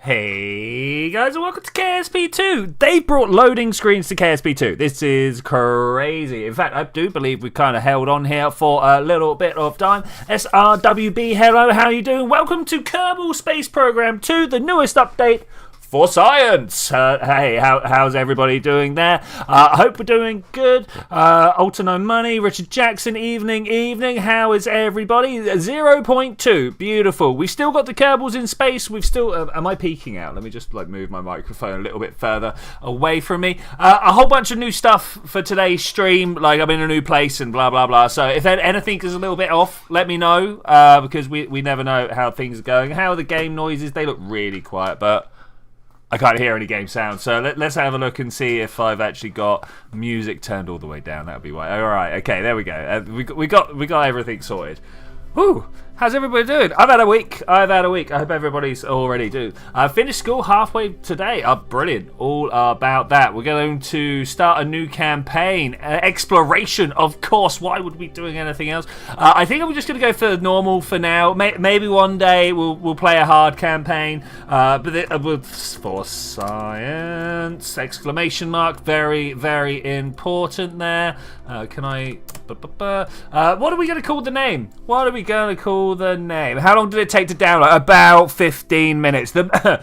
Hey guys, and welcome to KSP2. They've brought loading screens to KSP2. This is crazy. In fact, I do believe we kind of held on here for a little bit of time. SRWB, hello, how you doing? Welcome to Kerbal Space Program 2, the newest update for science. Hey, how's everybody doing there? I hope we're doing good. Alter No Money, Richard Jackson, evening. How is everybody? 0.2, beautiful. We've still got the Kerbals in space. We've still, am I peeking out? Let me just move my microphone a little bit further away from me. A whole bunch of new stuff for today's stream. Like, I'm in a new place and blah, blah, blah. So if anything is a little bit off, let me know, because we never know how things are going. How are the game noises? They look really quiet, but I can't hear any game sound, so let's have a look and see if I've actually got music turned all the way down. That would be why. All right, okay, there we go. We got everything sorted. Whew. How's everybody doing? I've had a week. I hope everybody's already doing. I finished school halfway today. Brilliant. All about that. We're going to start a new campaign. Exploration, of course. Why would we be doing anything else? I think I'm just going to go for normal for now. Maybe one day we'll play a hard campaign. But for science! Exclamation mark. Very, very important there. Can I... what are we going to call the name? How long did it take to download? About 15 minutes. The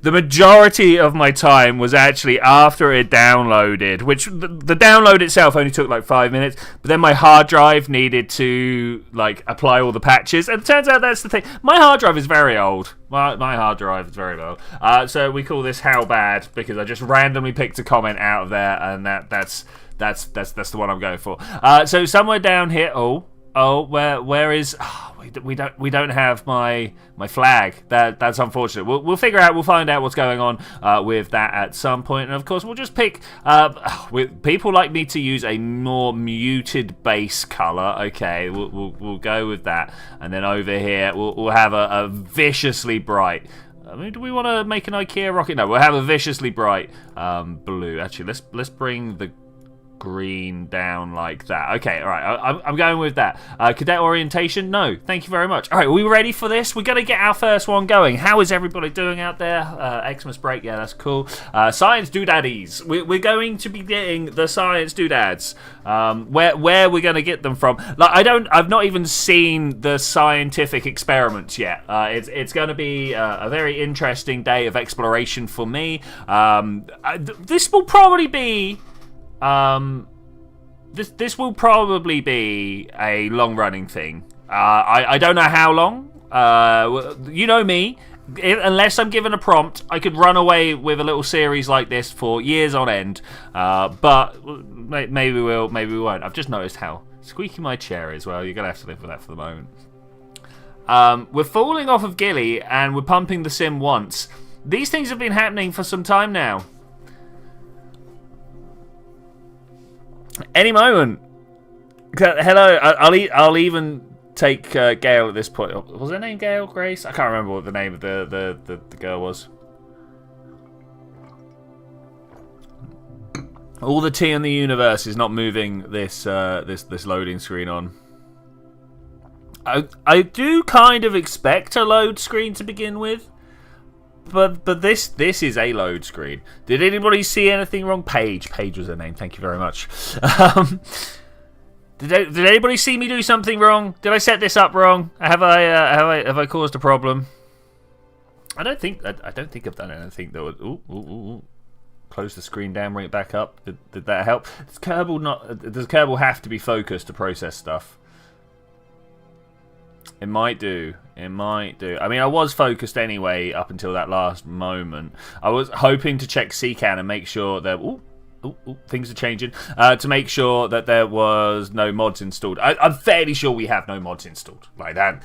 majority of my time was actually after it downloaded, which the download itself only took like 5 minutes, but then my hard drive needed to apply all the patches, and it turns out that's the thing. My hard drive is very old. My hard drive is very old. So we call this How Bad, because I just randomly picked a comment out of there, and that's the one I'm going for. So somewhere down here, where is? Oh, we don't have my flag. That's unfortunate. We'll figure out. We'll find out what's going on with that at some point. And of course, we'll just pick. People like me to use a more muted base color. Okay, we'll go with that. And then over here, we'll have a viciously bright. I mean, do we want to make an IKEA rocket? No, we'll have a viciously bright blue. Actually, let's bring the green down like that. Okay, all right, I'm going with that. Cadet orientation? No, thank you very much. All right, are we ready for this? We're going to get our first one going. How is everybody doing out there? Xmas break, yeah, that's cool. Science doodaddies. We're going to be getting the science doodads. Where we're going to get them from? I've not even seen the scientific experiments yet. It's going to be a very interesting day of exploration for me. This will probably be this will probably be a long-running thing. I don't know how long. You know me. Unless I'm given a prompt, I could run away with a little series like this for years on end. But maybe we will, maybe we won't. I've just noticed how squeaky my chair is. Well, you're going to have to live with that for the moment. We're falling off of Gilly, and we're pumping the sim once. These things have been happening for some time now. Any moment. Hello. I'll even take Gail at this point. Was her name Gail? Grace? I can't remember what the name of the girl was. All the tea in the universe is not moving this loading screen on. I do kind of expect a load screen to begin with. But this is a load screen. Did anybody see anything wrong? Paige was her name. Thank you very much. Did anybody see me do something wrong? Did I set this up wrong? Have I caused a problem? I don't think I've done anything that would. Ooh. Close the screen down, bring it back up. Did that help? Does Kerbal have to be focused to process stuff? It might do. I mean, I was focused anyway up until that last moment. I was hoping to check CCAN and make sure that... things are changing. To make sure that there was no mods installed. I'm fairly sure we have no mods installed. Like that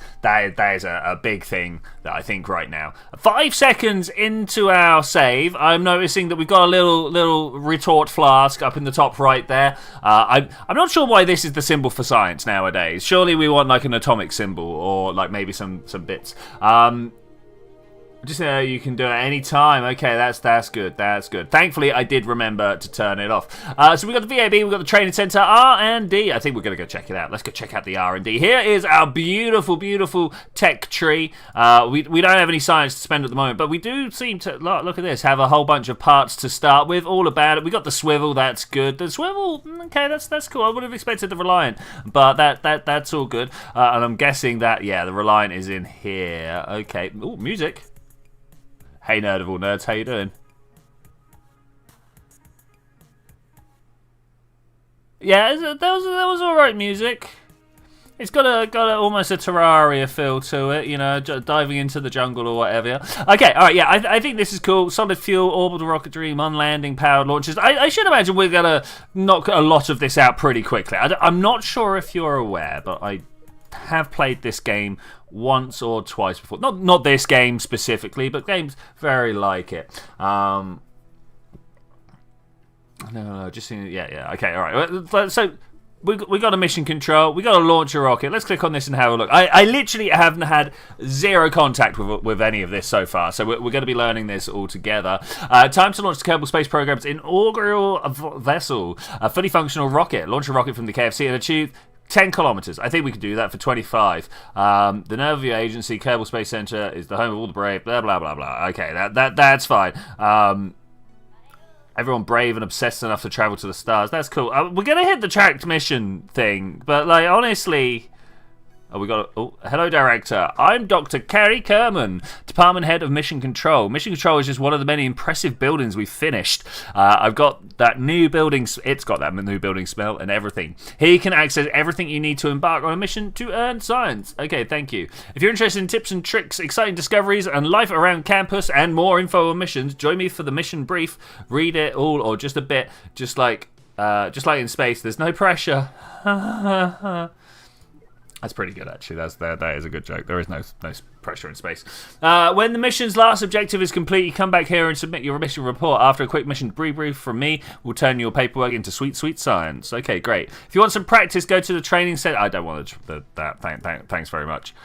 is a big thing that I think right now. 5 seconds into our save, I'm noticing that we've got a little retort flask up in the top right there. I'm not sure why this is the symbol for science nowadays. Surely we want like an atomic symbol or like maybe some bits. Just you can do it any time. Okay, that's good. That's good. Thankfully, I did remember to turn it off. So we got the VAB, we got the training center, R&D. I think we're gonna go check it out. Let's go check out the R&D. Here is our beautiful, beautiful tech tree. We don't have any science to spend at the moment, but we do seem to look at this. Have a whole bunch of parts to start with. All about it. We got the swivel. That's good. The swivel. Okay, that's cool. I would have expected the Reliant, but that's all good. And I'm guessing that the Reliant is in here. Okay. Ooh, music. Hey nerd of all nerds, how you doing? Yeah, that was alright music. It's got almost a Terraria feel to it, you know, diving into the jungle or whatever. Okay, alright, yeah, I think this is cool. Solid fuel, orbital rocketry, on-landing, powered launches. I should imagine we're going to knock a lot of this out pretty quickly. I'm not sure if you're aware, but I have played this game once or twice before. Not this game specifically, but games very like it. No, just seeing. Yeah. Okay, all right. So we got a mission control. We got to launch a rocket. Let's click on this and have a look. I literally haven't had zero contact with any of this so far, so we're going to be learning this all together. Time to launch the Kerbal Space Program's inaugural vessel, a fully functional rocket. Launch a rocket from the KFC and achieve 10 kilometers. I think we could do that for 25. The nerve of your agency, Kerbal Space Center, is the home of all the brave. Blah blah blah blah. Okay, that's fine. Everyone brave and obsessed enough to travel to the stars. That's cool. We're gonna hit the tracked mission thing, but like honestly. Hello, Director. I'm Dr. Carrie Kerman, Department Head of Mission Control. Mission Control is just one of the many impressive buildings we've finished. I've got that new building. It's got that new building smell and everything. Here you can access everything you need to embark on a mission to earn science. Okay, thank you. If you're interested in tips and tricks, exciting discoveries, and life around campus, and more info on missions, join me for the mission brief. Read it all or just a bit, just like in space. There's no pressure. That's pretty good, actually. That is a good joke. There is no pressure in space. When the mission's last objective is complete, you come back here and submit your mission report. After a quick mission debrief from me, we'll turn your paperwork into sweet, sweet science. Okay, great. If you want some practice, go to the training center. I don't want that. Thanks very much.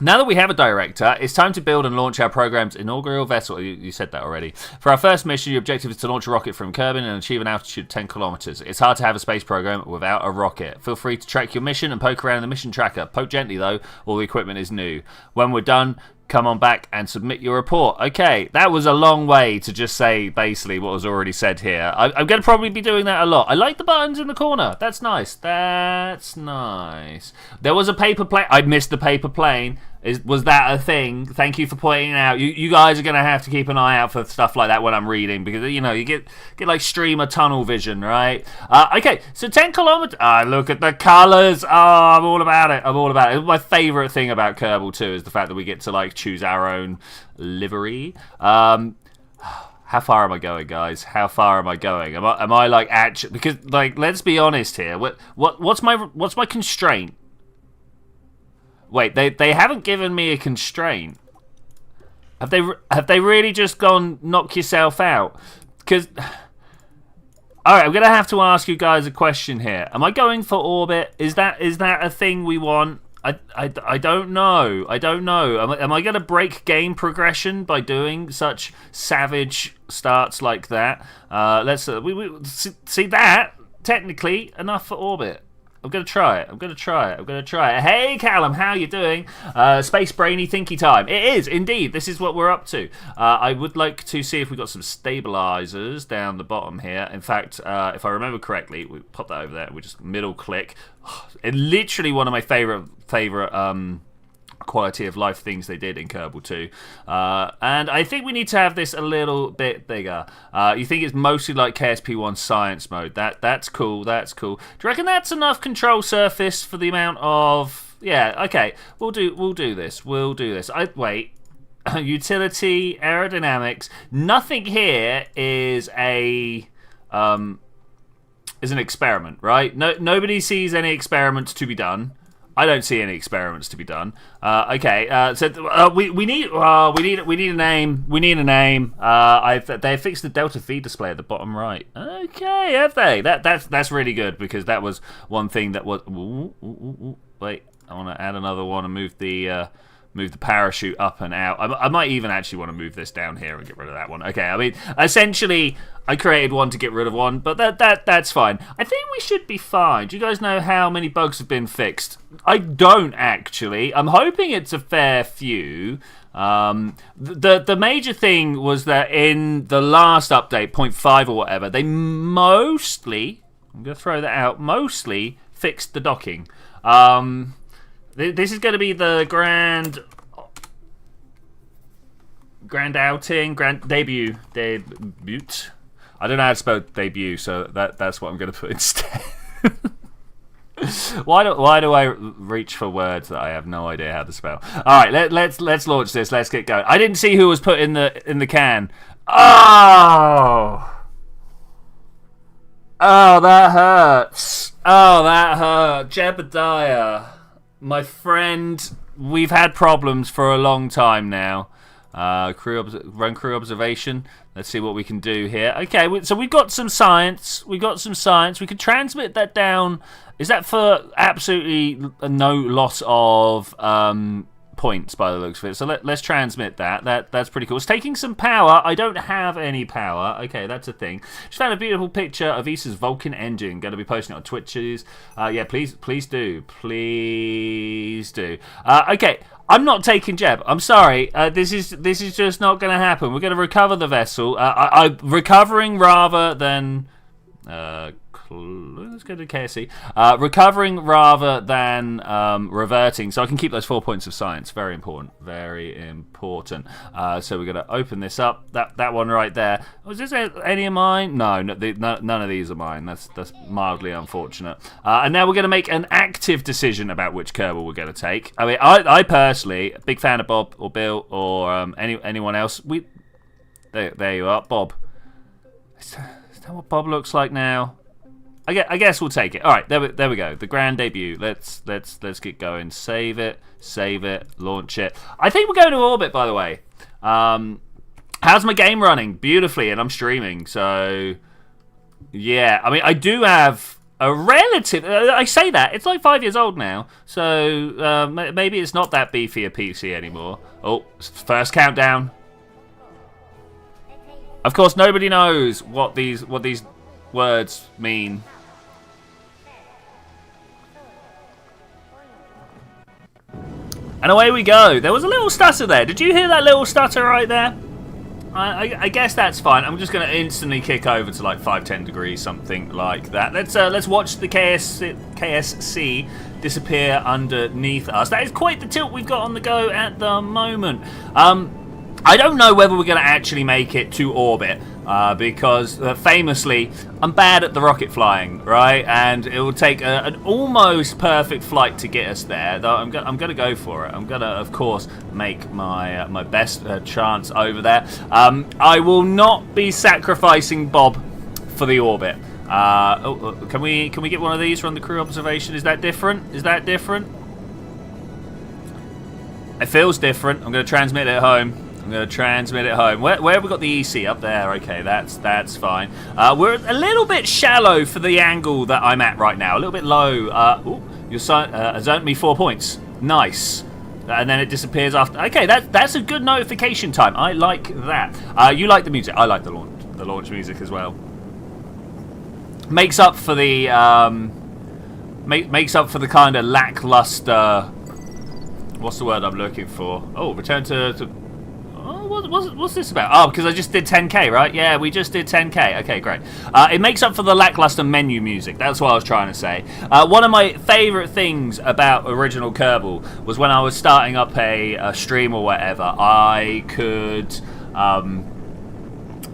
Now that we have a director, it's time to build and launch our program's inaugural vessel. You said that already. For our first mission, your objective is to launch a rocket from Kerbin and achieve an altitude of 10 kilometers. It's hard to have a space program without a rocket. Feel free to track your mission and poke around in the mission tracker. Poke gently, though. All the equipment is new. When we're done, come on back and submit your report. Okay, that was a long way to just say basically what was already said here. I'm going to probably be doing that a lot. I like the buttons in the corner. That's nice. That's nice. There was a paper plane. I missed the paper plane. Was that a thing? Thank you for pointing it out. You guys are going to have to keep an eye out for stuff like that when I'm reading, because, you know, you get like streamer tunnel vision, right? Okay, so 10 kilometers. Look at the colors. I'm all about it. I'm all about it. My favorite thing about Kerbal 2 is the fact that we get to, like, choose our own livery. How far am I going, guys? How far am I going? Am I like actually, because, like, let's be honest here. What's my constraint? Wait, they haven't given me a constraint. Have they really just gone knock yourself out? Because, all right, I'm gonna have to ask you guys a question here. Am I going for orbit? Is that a thing we want? I don't know. I don't know. Am I gonna break game progression by doing such savage starts like that? Let's we see that technically enough for orbit. I'm going to try it. Hey, Callum, how you doing? Space Brainy Thinky time. It is, indeed. This is what we're up to. I would like to see if we've got some stabilizers down the bottom here. In fact, if I remember correctly, we pop that over there. We just middle click. Literally one of my favorite quality of life things they did in Kerbal 2. And I think we need to have this a little bit bigger. You think it's mostly like KSP1 science mode. That's cool. That's cool. Do you reckon that's enough control surface for the amount of... Yeah, okay. We'll do this. Wait. Utility, aerodynamics. Nothing here is an experiment, right? Nobody sees any experiments to be done. I don't see any experiments to be done. Okay, so we need a name. We need a name. They fixed the Delta V display at the bottom right. Okay, have they? That's really good, because that was one thing that was. Wait, I want to add another one and move the move the parachute up and out. I might even actually want to move this down here and get rid of that one. Okay, I mean, essentially, I created one to get rid of one, but that's fine. I think we should be fine. Do you guys know how many bugs have been fixed? I don't, actually. I'm hoping it's a fair few. The major thing was that in the last update, 0.5 or whatever, they mostly, I'm going to throw that out, mostly fixed the docking. This is going to be the grand outing, grand debut. I don't know how to spell debut, so that's what I'm going to put instead. Why do I reach for words that I have no idea how to spell? All right, let's launch this. Let's get going. I didn't see who was put in the can. Oh, that hurts. Oh, that hurt. Jebediah, my friend. We've had problems for a long time now. Run crew observation. Let's see what we can do here. Okay, so we've got some science. We can transmit that down. Is that for absolutely no loss of points by the looks of it? So let's transmit that. That's pretty cool. It's taking some power. I don't have any power. Okay, that's a thing. Just found a beautiful picture of Issa's Vulcan engine. Going to be posting it on Twitches. Yeah, please do. Please do. Okay. I'm not taking Jeb. I'm sorry. This is just not going to happen. We're going to recover the vessel. I'm recovering rather than. Let's go to KSC. Recovering rather than reverting, so I can keep those 4 points of science. Very important. Very important. So we're going to open this up. That one right there. Was this any of mine? No, none of these are mine. That's mildly unfortunate. And now we're going to make an active decision about which Kerbal we're going to take. I mean, I personally, big fan of Bob or Bill or anyone else. There you are, Bob. Is that what Bob looks like now? I guess we'll take it. All right, there we go. The grand debut. Let's get going. Save it, launch it. I think we're going to orbit, by the way. How's my game running? Beautifully, and I'm streaming. So, yeah. I mean, I do have a relative. I say that it's like 5 years old now. So maybe it's not that beefy a PC anymore. Oh, first countdown. Of course, nobody knows what these words mean. And away we go. There was a little stutter there. Did you hear that little stutter right there? I guess that's fine. I'm just going to instantly kick over to like 5-10 degrees, something like that. Let's watch the KSC disappear underneath us. That is quite the tilt we've got on the go at the moment. I don't know whether we're going to actually make it to orbit because famously I'm bad at the rocket flying, right? And it will take an almost perfect flight to get us there. Though I'm going to go for it. I'm going to, of course, make my best chance over there. I will not be sacrificing Bob for the orbit. Can we get one of these from the crew observation? Is that different? Is that different? It feels different. I'm going to transmit it home. Where have we got the EC? Up there. Okay, that's fine. We're a little bit shallow for the angle that I'm at right now. A little bit low. You zoned me 4 points. Nice. And then it disappears after. Okay, that's a good notification time. I like that. You like the music. I like the launch music as well. Makes up for the makes up for the kind of lackluster. What's the word I'm looking for? Oh, return to what's this about? Oh, because I just did 10k, right? Yeah, we just did 10k. Okay, great. It makes up for the lackluster menu music. That's what I was trying to say. One of my favourite things about original Kerbal was when I was starting up a stream or whatever, I could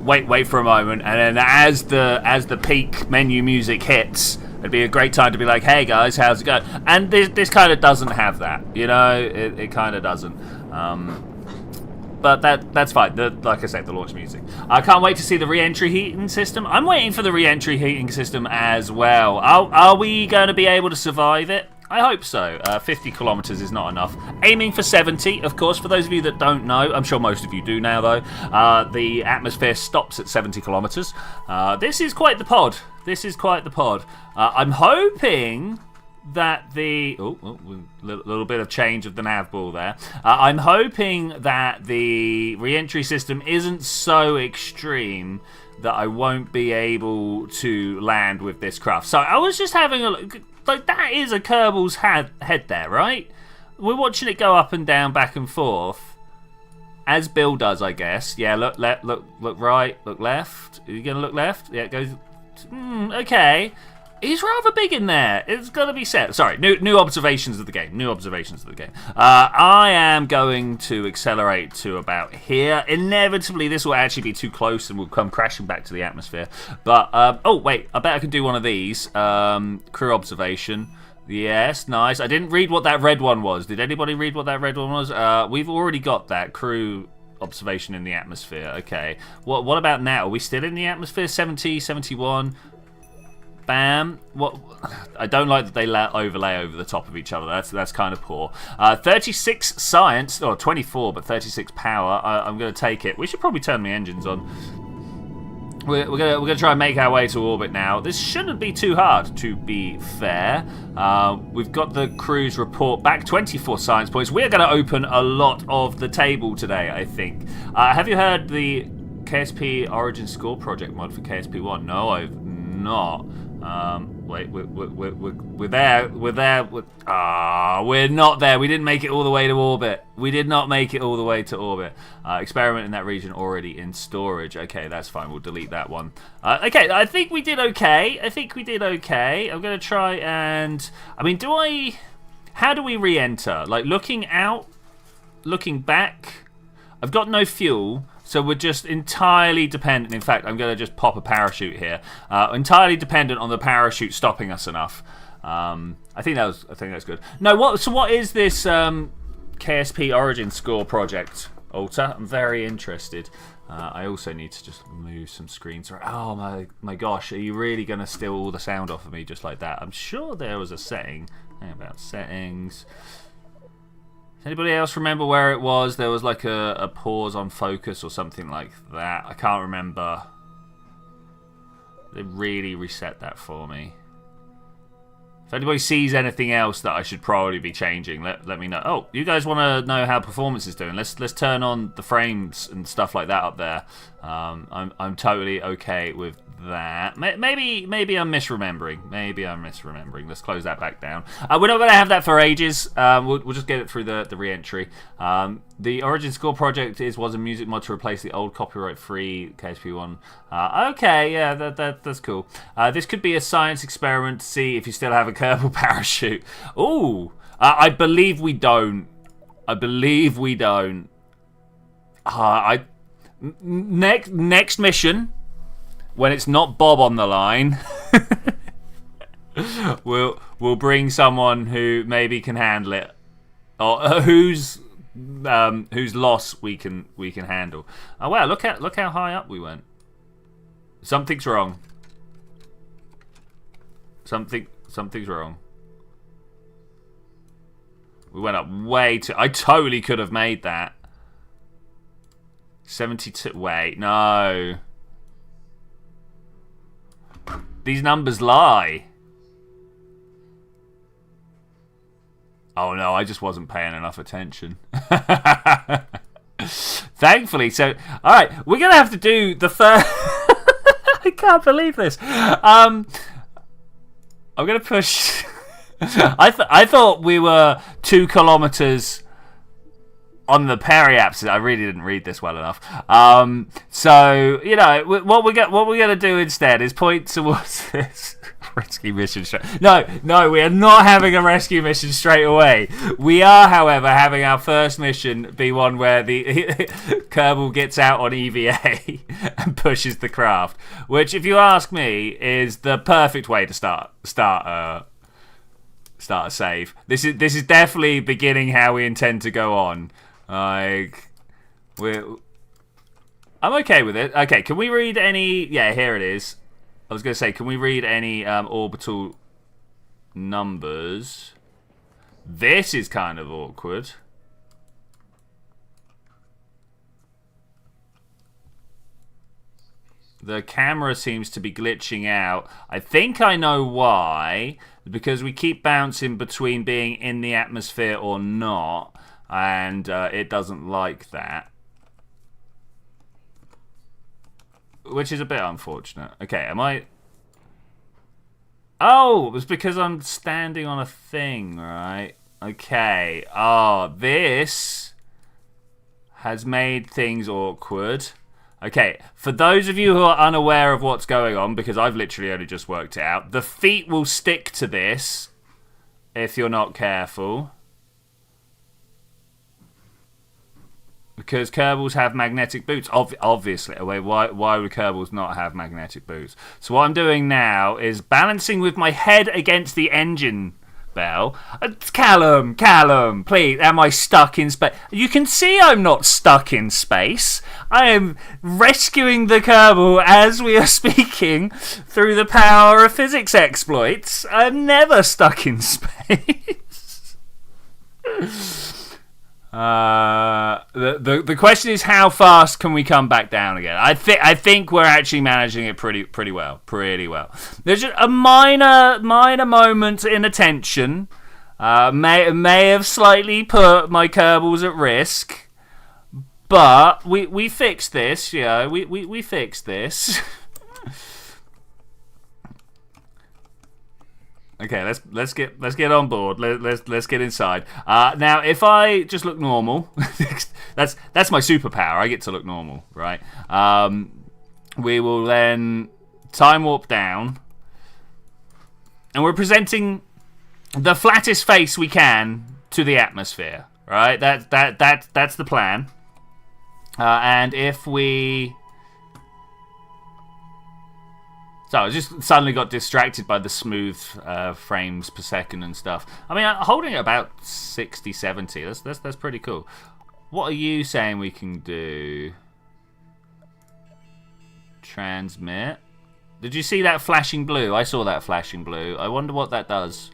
wait for a moment, and then as the peak menu music hits, it'd be a great time to be like, hey guys, how's it going? And this kind of doesn't have that, you know, it kind of doesn't. But that's fine. Like I said, the launch music. I can't wait to see the re-entry heating system. I'm waiting for the re-entry heating system as well. Are we going to be able to survive it? I hope so. 50 kilometers is not enough. Aiming for 70, of course. For those of you that don't know, I'm sure most of you do now, though. The atmosphere stops at 70 kilometers. This is quite the pod. I'm hoping that the little bit of change of the nav ball there. I'm hoping that the re-entry system isn't so extreme that I won't be able to land with this craft. So I was just having a look. Like, that is a Kerbal's head there, right? We're watching it go up and down, back and forth, as Bill does, I guess. Yeah, look right, look left. Are you gonna look left? Yeah, it goes. Okay. He's rather big in there. It's got to be said. Sorry, new observations of the game. I am going to accelerate to about here. Inevitably, this will actually be too close and we'll come crashing back to the atmosphere. But, oh, wait. I bet I can do one of these. Crew observation. Yes, nice. I didn't read what that red one was. Did anybody read what that red one was? We've already got that. Crew observation in the atmosphere. Okay. What about now? Are we still in the atmosphere? 70, 71... Bam. What? I don't like that they overlay over the top of each other. That's kind of poor. 36 science, or 24, but 36 power. I'm going to take it. We should probably turn the engines on. We're gonna try and make our way to orbit now. This shouldn't be too hard, to be fair. We've got the crew's report back. 24 science points. We're going to open a lot of the table today, I think. Have you heard the KSP Origin Score Project mod for KSP1? No, I've not. Wait, we're there. We're not there. We didn't make it all the way to orbit. Experiment in that region already in storage. Okay, that's fine. We'll delete that one. Okay, I think we did okay. I'm going to try and... I mean, how do we re-enter? Like, looking out? Looking back? I've got no fuel. So we're just entirely dependent. In fact, I'm going to just pop a parachute here. Entirely dependent on the parachute stopping us enough. I think that's good. No, so what is this KSP Origin Score project, Alter? I'm very interested. I also need to just move some screens around. Oh my gosh, are you really going to steal all the sound off of me just like that? I'm sure there was a setting. Hang about settings. Anybody else remember where it was? There was like a pause on focus or something like that. I can't remember. They really reset that for me. If anybody sees anything else that I should probably be changing, let me know. Oh, you guys want to know how performance is doing? Let's turn on the frames and stuff like that up there. I'm totally okay with that. Maybe I'm misremembering. Let's close that back down. We're not going to have that for ages. We'll just get it through the re-entry. The Origin Score project was a music mod to replace the old copyright-free KSP1. Okay, yeah, that's cool. This could be a science experiment to see if you still have a Kerbal parachute. Ooh, I believe we don't. Next mission, when it's not Bob on the line, we'll bring someone who maybe can handle it, or whose loss we can handle. Oh wow! Look how high up we went. Something's wrong. Something's wrong. We went up way too... I totally could have made that. 72... Wait, no. These numbers lie. Oh no, I just wasn't paying enough attention. Thankfully, so... Alright, we're going to have to do the first... I can't believe this. I'm going to push... I thought we were 2 kilometers on the periapsis. I really didn't read this well enough. So you know what we're going to do instead is point towards this rescue mission. No, we are not having a rescue mission straight away. We are, however, having our first mission be one where the Kerbal gets out on EVA and pushes the craft, which, if you ask me, is the perfect way to start a save. This is definitely beginning how we intend to go on. Like, I'm okay with it. Okay, can we read any... Yeah, here it is. I was going to say, can we read any orbital numbers? This is kind of awkward. The camera seems to be glitching out. I think I know why. because we keep bouncing between being in the atmosphere or not, and it doesn't like that. Which is a bit unfortunate. Okay, am I... Oh, it was because I'm standing on a thing, right? Okay. Oh, this has made things awkward. Okay, for those of you who are unaware of what's going on, because I've literally only just worked it out, the feet will stick to this if you're not careful. Because Kerbals have magnetic boots. Obviously. Why would Kerbals not have magnetic boots? So what I'm doing now is balancing with my head against the engine bell. Callum, please. Am I stuck in space? You can see I'm not stuck in space. I am rescuing the Kerbal as we are speaking through the power of physics exploits. I'm never stuck in space. The question is, how fast can we come back down again? I think we're actually managing it pretty well. There's just a minor moment in attention. May have slightly put my Kerbals at risk, but we fixed this. Yeah, we fixed this. Okay, let's get on board. Let's get inside. Now, if I just look normal, that's my superpower. I get to look normal, right? We will then time warp down, and we're presenting the flattest face we can to the atmosphere, right? That's the plan. And if we... So I just suddenly got distracted by the smooth frames per second and stuff. I mean, I'm holding it about 60, 70. That's pretty cool. What are you saying we can do? Transmit. Did you see that flashing blue? I saw that flashing blue. I wonder what that does.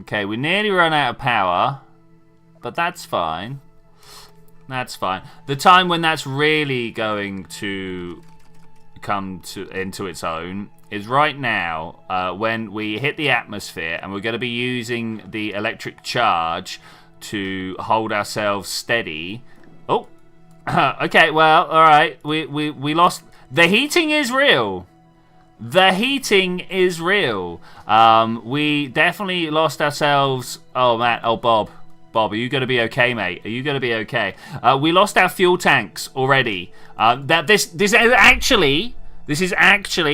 Okay, we nearly run out of power, but that's fine. That's fine. The time when that's really going to come into its own is right now, when we hit the atmosphere, and we're going to be using the electric charge to hold ourselves steady. Oh, okay. Well, all right. We lost. The heating is real. The heating is real. We definitely lost ourselves. Oh man. Oh Bob. Bob, are you going to be okay, mate? Are you going to be okay? We lost our fuel tanks already. This is actually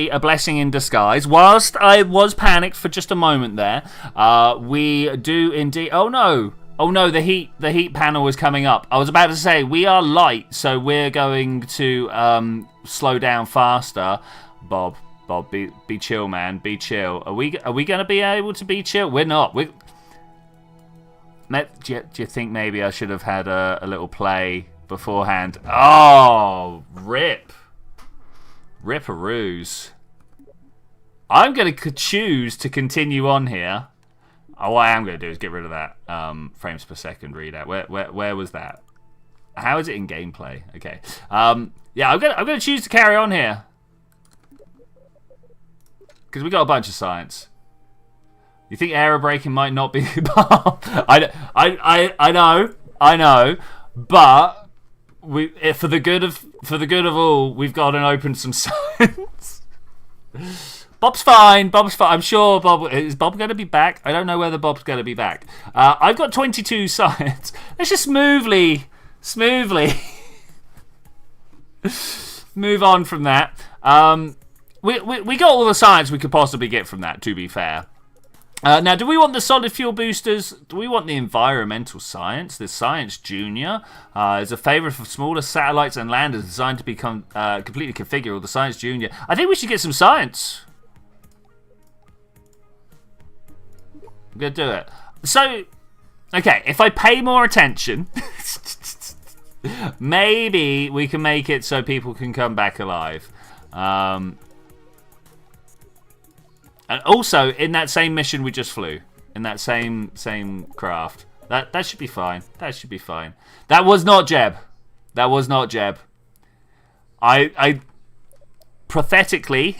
a blessing in disguise. Whilst I was panicked for just a moment there, we do indeed... Oh no, the heat panel is coming up. I was about to say, we are light, so we're going to slow down faster. Bob, be chill, man. Be chill. Are we going to be able to be chill? We're not. Do you think maybe I should have had a little play beforehand? Oh, rip-a-roos. I'm going to choose to continue on here. Oh, what I am going to do is get rid of that frames per second readout. Where was that? How is it in gameplay? Okay. Yeah, I'm going to choose to carry on here because we got a bunch of science. You think aerobraking might not be... I know, but for the good of all, we've got to open some science. Bob's fine. I'm sure Bob... Is Bob going to be back? I don't know whether Bob's going to be back. I've got 22 science. Let's just smoothly move on from that. We got all the science we could possibly get from that, to be fair. Now, do we want the solid fuel boosters? Do we want the environmental science? The Science Junior is a favourite for smaller satellites and landers designed to become completely configurable. The Science Junior. I think we should get some science. I'm going to do it. So, okay, if I pay more attention, maybe we can make it so people can come back alive. And also, in that same mission we just flew, in that same craft, that should be fine. That should be fine. That was not Jeb. That was not Jeb. I pathetically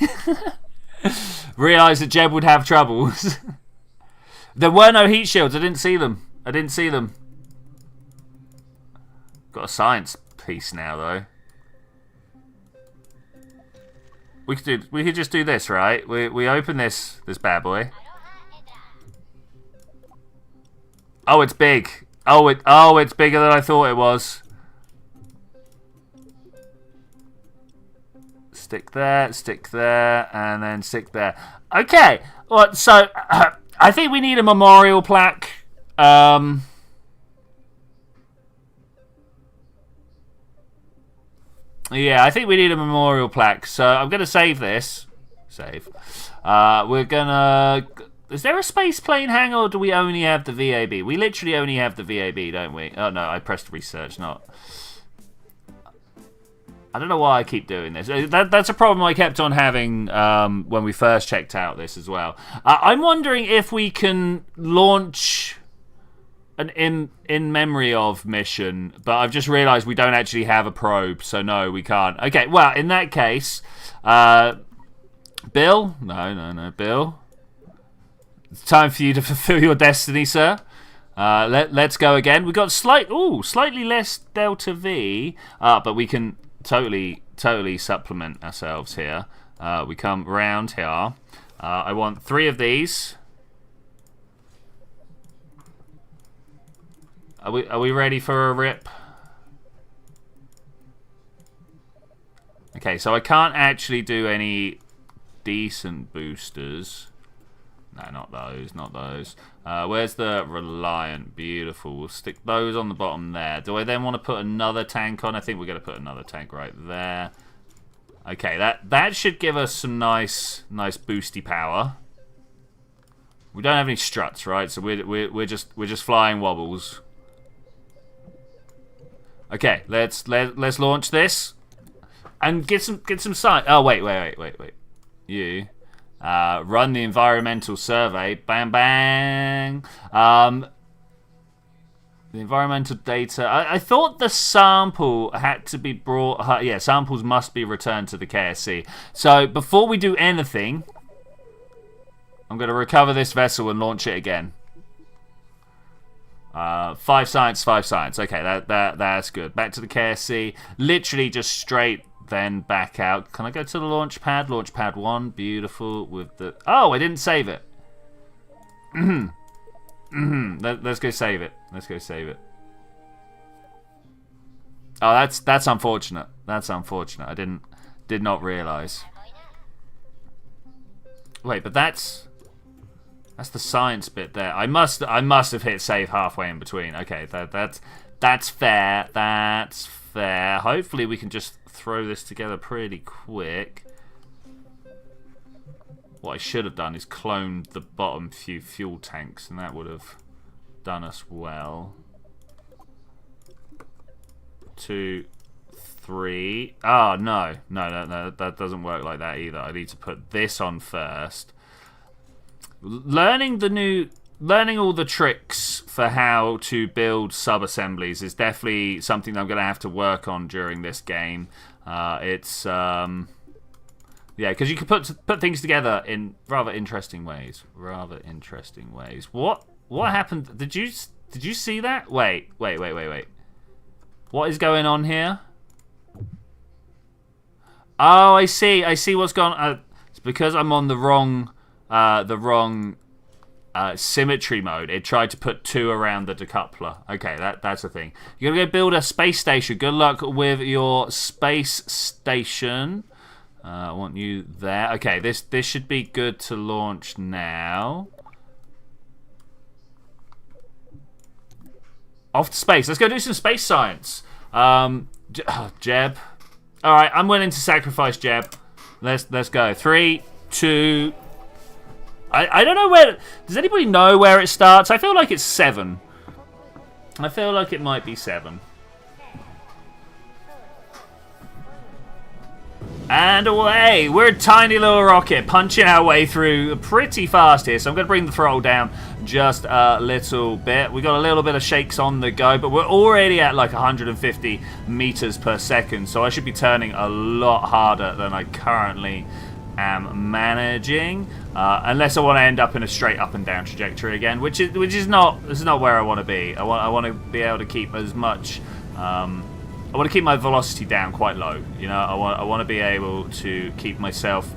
Realised that Jeb would have troubles. There were no heat shields. I didn't see them. Got a science piece now, though. We could just do this, right? We open this bad boy. Oh, it's big. Oh, it's bigger than I thought it was. Stick there, and then stick there. Okay. Well, so I think we need a memorial plaque. Yeah, I think we need a memorial plaque. So I'm going to save this. Save. We're going to... Is there a space plane hangar, or do we only have the VAB? We literally only have the VAB, don't we? Oh, no, I pressed research, not... I don't know why I keep doing this. That's a problem I kept on having when we first checked out this as well. I'm wondering if we can launch an in memory of mission, but I've just realised we don't actually have a probe, so no, we can't. Okay, well, in that case, Bill? No, Bill. It's time for you to fulfill your destiny, sir. Let's go again. We've got slightly less Delta V, but we can totally supplement ourselves here. We come round here. I want 3 of these. Are we ready for a rip? Okay, so I can't actually do any decent boosters. No, not those. Where's the Reliant? Beautiful. We'll stick those on the bottom there. Do I then want to put another tank on? I think we're going to put another tank right there. Okay, that should give us some nice boosty power. We don't have any struts, right? So we're just flying wobbles. Okay, let's launch this and get some sign. Oh wait. You run the environmental survey. Bang bang. The environmental data. I thought the sample had to be brought. Yeah, samples must be returned to the KSC. So before we do anything, I'm going to recover this vessel and launch it again. 5 science. Okay, that's good. Back to the KSC. Literally just straight then back out. Can I go to the launch pad? Launch pad 1. Beautiful. With the... Oh, I didn't save it. Let's go save it. Oh, that's unfortunate. I did not realise. Wait, but that's the science bit there. I must have hit save halfway in between. Okay, that's fair. That's fair. Hopefully we can just throw this together pretty quick. What I should have done is cloned the bottom few fuel tanks, and that would have done us well. 2, 3. Oh, no, that doesn't work like that either. I need to put this on first. Learning all the tricks for how to build sub-assemblies is definitely something that I'm going to have to work on during this game. It's yeah, because you can put things together in rather interesting ways. What happened? Did you see that? Wait. What is going on here? Oh, I see what's going on. It's because I'm on the wrong symmetry mode. It tried to put 2 around the decoupler. Okay, that's the thing. You're gonna go build a space station. Good luck with your space station. I want you there. Okay, this should be good to launch now. Off to space. Let's go do some space science. Jeb. All right, I'm willing to sacrifice Jeb. Let's go. 3, 2. I don't know where. Does anybody know where it starts? I feel like it's 7. I feel like it might be 7. And away! We're a tiny little rocket punching our way through pretty fast here. So I'm going to bring the throttle down just a little bit. We got a little bit of shakes on the go, but we're already at like 150 meters per second. So I should be turning a lot harder than I currently am managing, unless I want to end up in a straight up and down trajectory again, which is not where I want to be. I want to be able to keep as much. I want to keep my velocity down quite low. You know, I want to be able to keep myself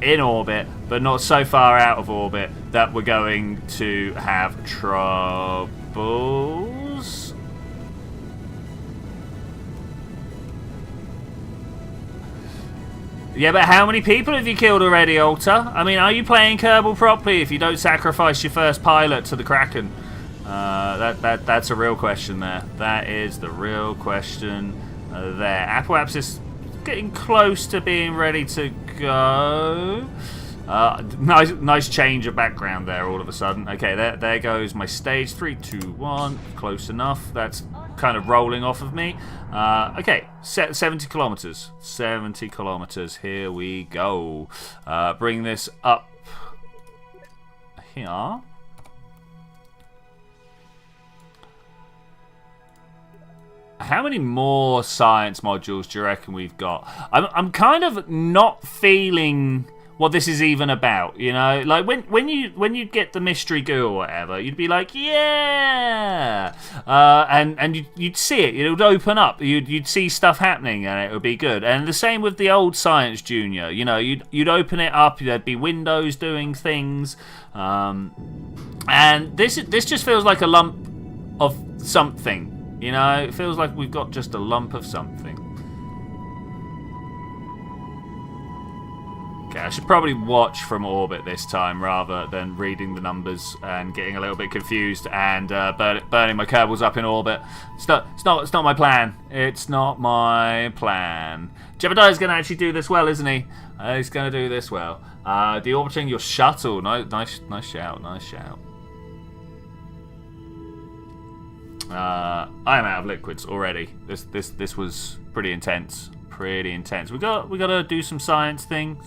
in orbit, but not so far out of orbit that we're going to have troubles. Yeah, but how many people have you killed already, Alter? I mean, are you playing Kerbal properly if you don't sacrifice your first pilot to the Kraken? That's a real question there. That is the real question there. Apoapsis getting close to being ready to go. Nice change of background there all of a sudden. Okay, there goes my stage. 3, 2, 1. Close enough. That's kind of rolling off of me. Okay, 70 kilometers. 70 kilometers. Here we go. Bring this up here. How many more science modules do you reckon we've got? I'm kind of not feeling what this is even about, you know? Like when you get the mystery goo or whatever, you'd be like, yeah, and you'd see it. It would open up. You'd see stuff happening, and it would be good. And the same with the old Science Junior. You know, you'd open it up. There'd be windows doing things, and this just feels like a lump of something. You know, it feels like we've got just a lump of something. Okay, I should probably watch from orbit this time rather than reading the numbers and getting a little bit confused and burning my Kerbals up in orbit. It's not my plan. It's not my plan. Jebediah's going to actually do this well, isn't he? He's going to do this well. Deorbiting your shuttle. Nice shout. Nice shout. I am out of liquids already. This was pretty intense. Pretty intense. We got to do some science things.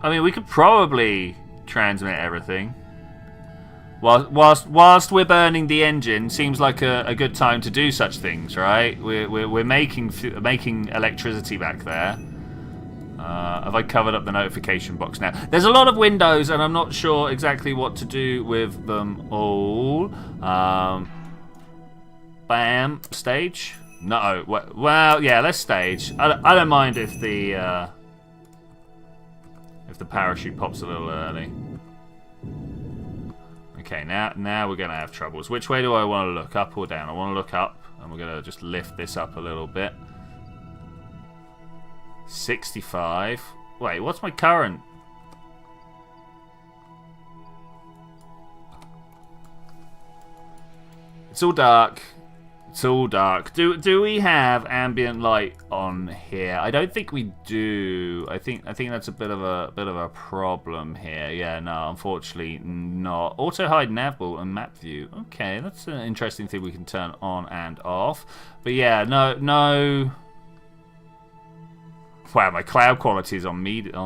I mean, we could probably transmit everything. Whilst we're burning the engine, seems like a good time to do such things, right? We're making electricity back there. Have I covered up the notification box now? There's a lot of windows, and I'm not sure exactly what to do with them all. Bam. Stage? No. Well, yeah, let's stage. I don't mind if the parachute pops a little early. Okay, now we're going to have troubles. Which way do I want to look? Up or down? I want to look up, and we're going to just lift this up a little bit. 65. Wait, what's my current? It's all dark. It's all dark. Do we have ambient light on here? I don't think we do. I think that's a bit of a problem here. Yeah, no, unfortunately not. Auto hide navball and map view. Okay, that's an interesting thing we can turn on and off. But yeah, no. Wow, my cloud quality is on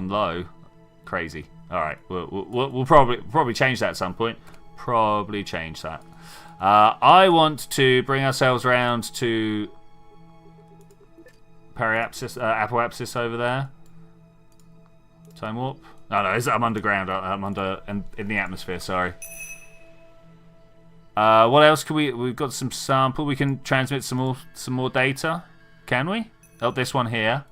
low. Crazy. All right, we'll probably change that at some point. Probably change that. I want to bring ourselves around to Apoapsis over there. Time warp. No, I'm underground. I'm in the atmosphere. Sorry. What else can we've got some sample. We can transmit some more data. Can we? Oh, this one here.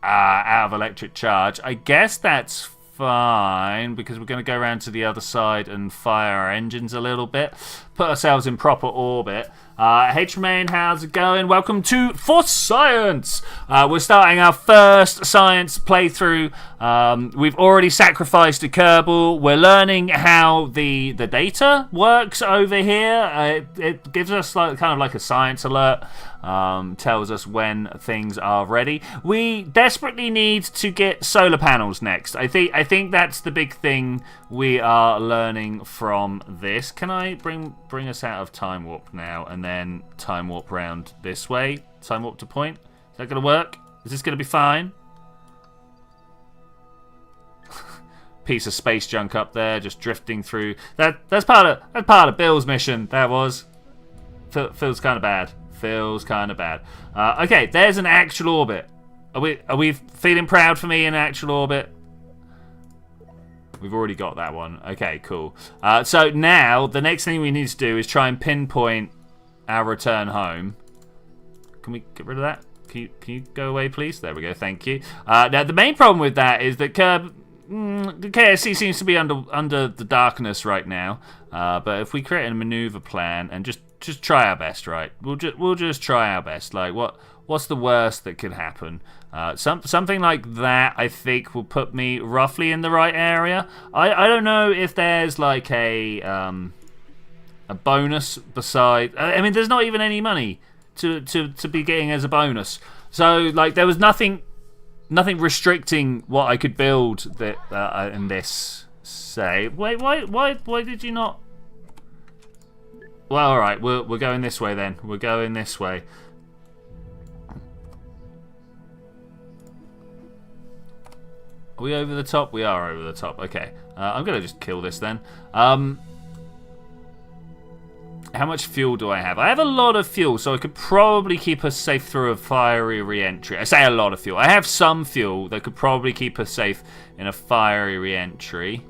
Out of electric charge. I guess that's fine because we're going to go around to the other side and fire our engines a little bit. Put ourselves in proper orbit. H-Main, how's it going? Welcome to For Science! We're starting our first science playthrough. We've already sacrificed a Kerbal. We're learning how the data works over here. It gives us kind of like a science alert. Tells us when things are ready. We desperately need to get solar panels next. I think that's the big thing we are learning from this. Can I bring us out of time warp now and then time warp round this way? Time warp to point. Is that going to work? Is this going to be fine? Piece of space junk up there, just drifting through. That's part of Bill's mission. That was. Feels kind of bad. Feels kind of bad. Okay, there's an actual orbit. Are we feeling proud for me in actual orbit? We've already got that one. Okay, cool. So now the next thing we need to do is try and pinpoint our return home. Can we get rid of that? Can you go away, please? There we go. Thank you. Now the main problem with that is that the KSC seems to be under the darkness right now. But if we create a maneuver plan and just try our best, right? We'll just try our best. Like what's the worst that could happen? Something like that, I think, will put me roughly in the right area. I don't know if there's like a bonus beside. I mean, there's not even any money to be getting as a bonus. So like, there was nothing restricting what I could build that in this. Say, wait, why did you not? Well, all right, we're going this way then. We're going this way. Are we over the top? We are over the top. Okay. I'm going to just kill this then. How much fuel do I have? I have a lot of fuel, so I could probably keep us safe through a fiery re-entry. I say a lot of fuel. I have some fuel that could probably keep us safe in a fiery re-entry.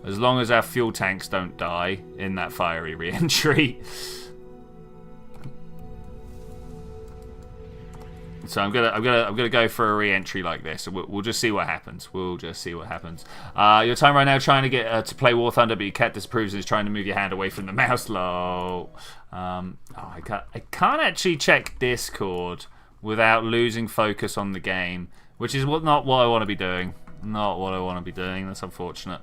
As long as our fuel tanks don't die in that fiery re-entry. So I'm gonna go for a re-entry like this. We'll just see what happens. We'll just see what happens. Your time right now trying to get to play War Thunder, but your cat disapproves and is trying to move your hand away from the mouse. Lol. I can't actually check Discord without losing focus on the game, which is not what I want to be doing. Not what I want to be doing. That's unfortunate.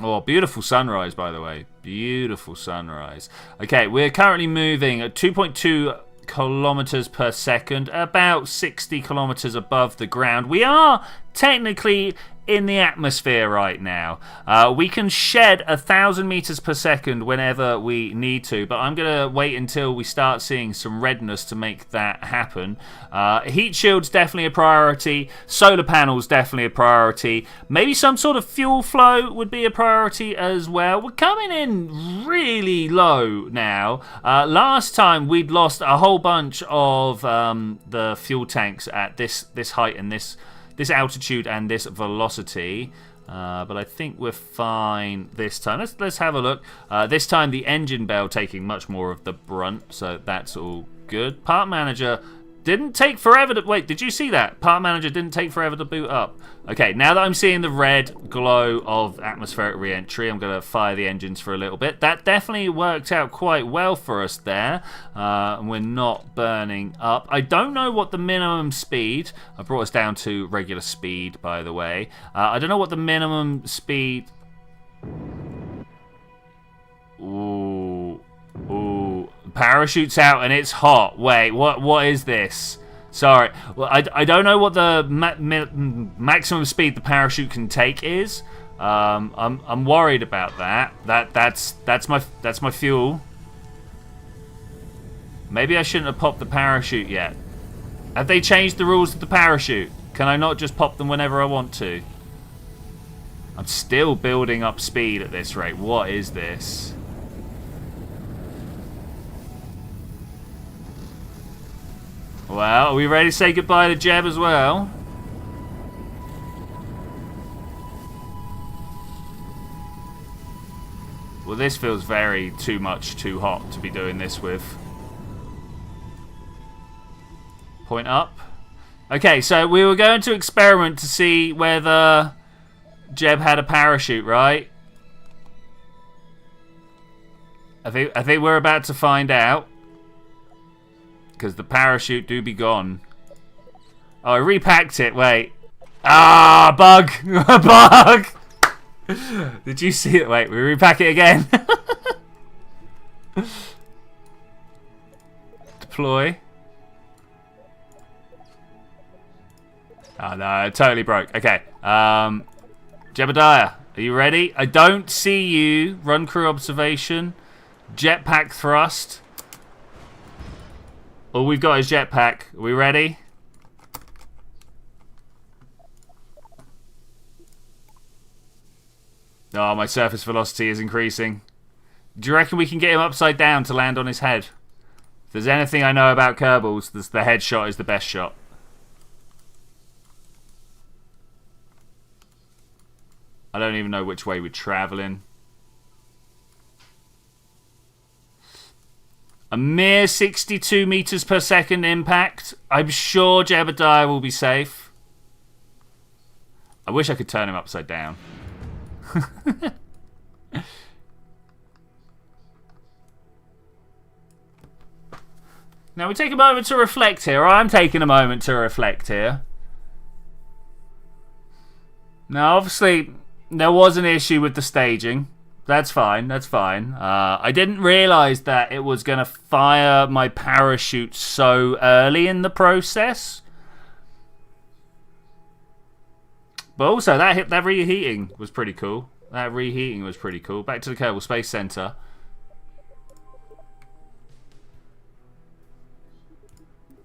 Oh, beautiful sunrise, by the way. Beautiful sunrise. Okay, we're currently moving at 2.2 kilometers per second, about 60 kilometers above the ground. We are technically in the atmosphere right now. We can shed 1,000 meters per second whenever we need to, but I'm gonna wait until we start seeing some redness to make that happen. Heat shield's definitely a priority. Solar panels definitely a priority. Maybe some sort of fuel flow would be a priority as well. We're coming in really low now. Last time we'd lost a whole bunch of the fuel tanks at this height and this altitude and this velocity, but I think we're fine this time. Let's have a look. This time the engine bell taking much more of the brunt, so that's all good. Part manager didn't take forever to... Wait, did you see that? Part manager didn't take forever to boot up. Okay, now that I'm seeing the red glow of atmospheric re-entry, I'm going to fire the engines for a little bit. That definitely worked out quite well for us there. And we're not burning up. I don't know what the minimum speed... I brought us down to regular speed, by the way. I don't know what the minimum speed... Ooh. Ooh. Parachute's out and it's hot. Wait, what is this? Sorry. Well, I don't know what the maximum speed the parachute can take is. I'm worried about that. That's my fuel. Maybe I shouldn't have popped the parachute yet. Have they changed the rules of the parachute? Can I not just pop them whenever I want to? I'm still building up speed at this rate. What is this? Well, are we ready to say goodbye to Jeb as well? Well, this feels very too hot to be doing this with. Point up. Okay, so we were going to experiment to see whether Jeb had a parachute, right? I think we're about to find out. Because the parachute do be gone. Oh, I repacked it. Wait. Ah, bug. Bug. Did you see it? Wait, we repack it again. Deploy. Oh, no, it totally broke. Okay. Jebediah, are you ready? I don't see you. Run crew observation. Jetpack thrust. All we've got is jetpack. Are we ready? Oh, my surface velocity is increasing. Do you reckon we can get him upside down to land on his head? If there's anything I know about Kerbals, the head shot is the best shot. I don't even know which way we're traveling. A mere 62 meters per second impact. I'm sure Jebediah will be safe. I wish I could turn him upside down. Now we take a moment to reflect here. I'm taking a moment to reflect here. Now, obviously, there was an issue with the staging. That's fine, that's fine. I didn't realise that it was going to fire my parachute so early in the process. But also, that reheating was pretty cool. Back to the Kerbal Space Center.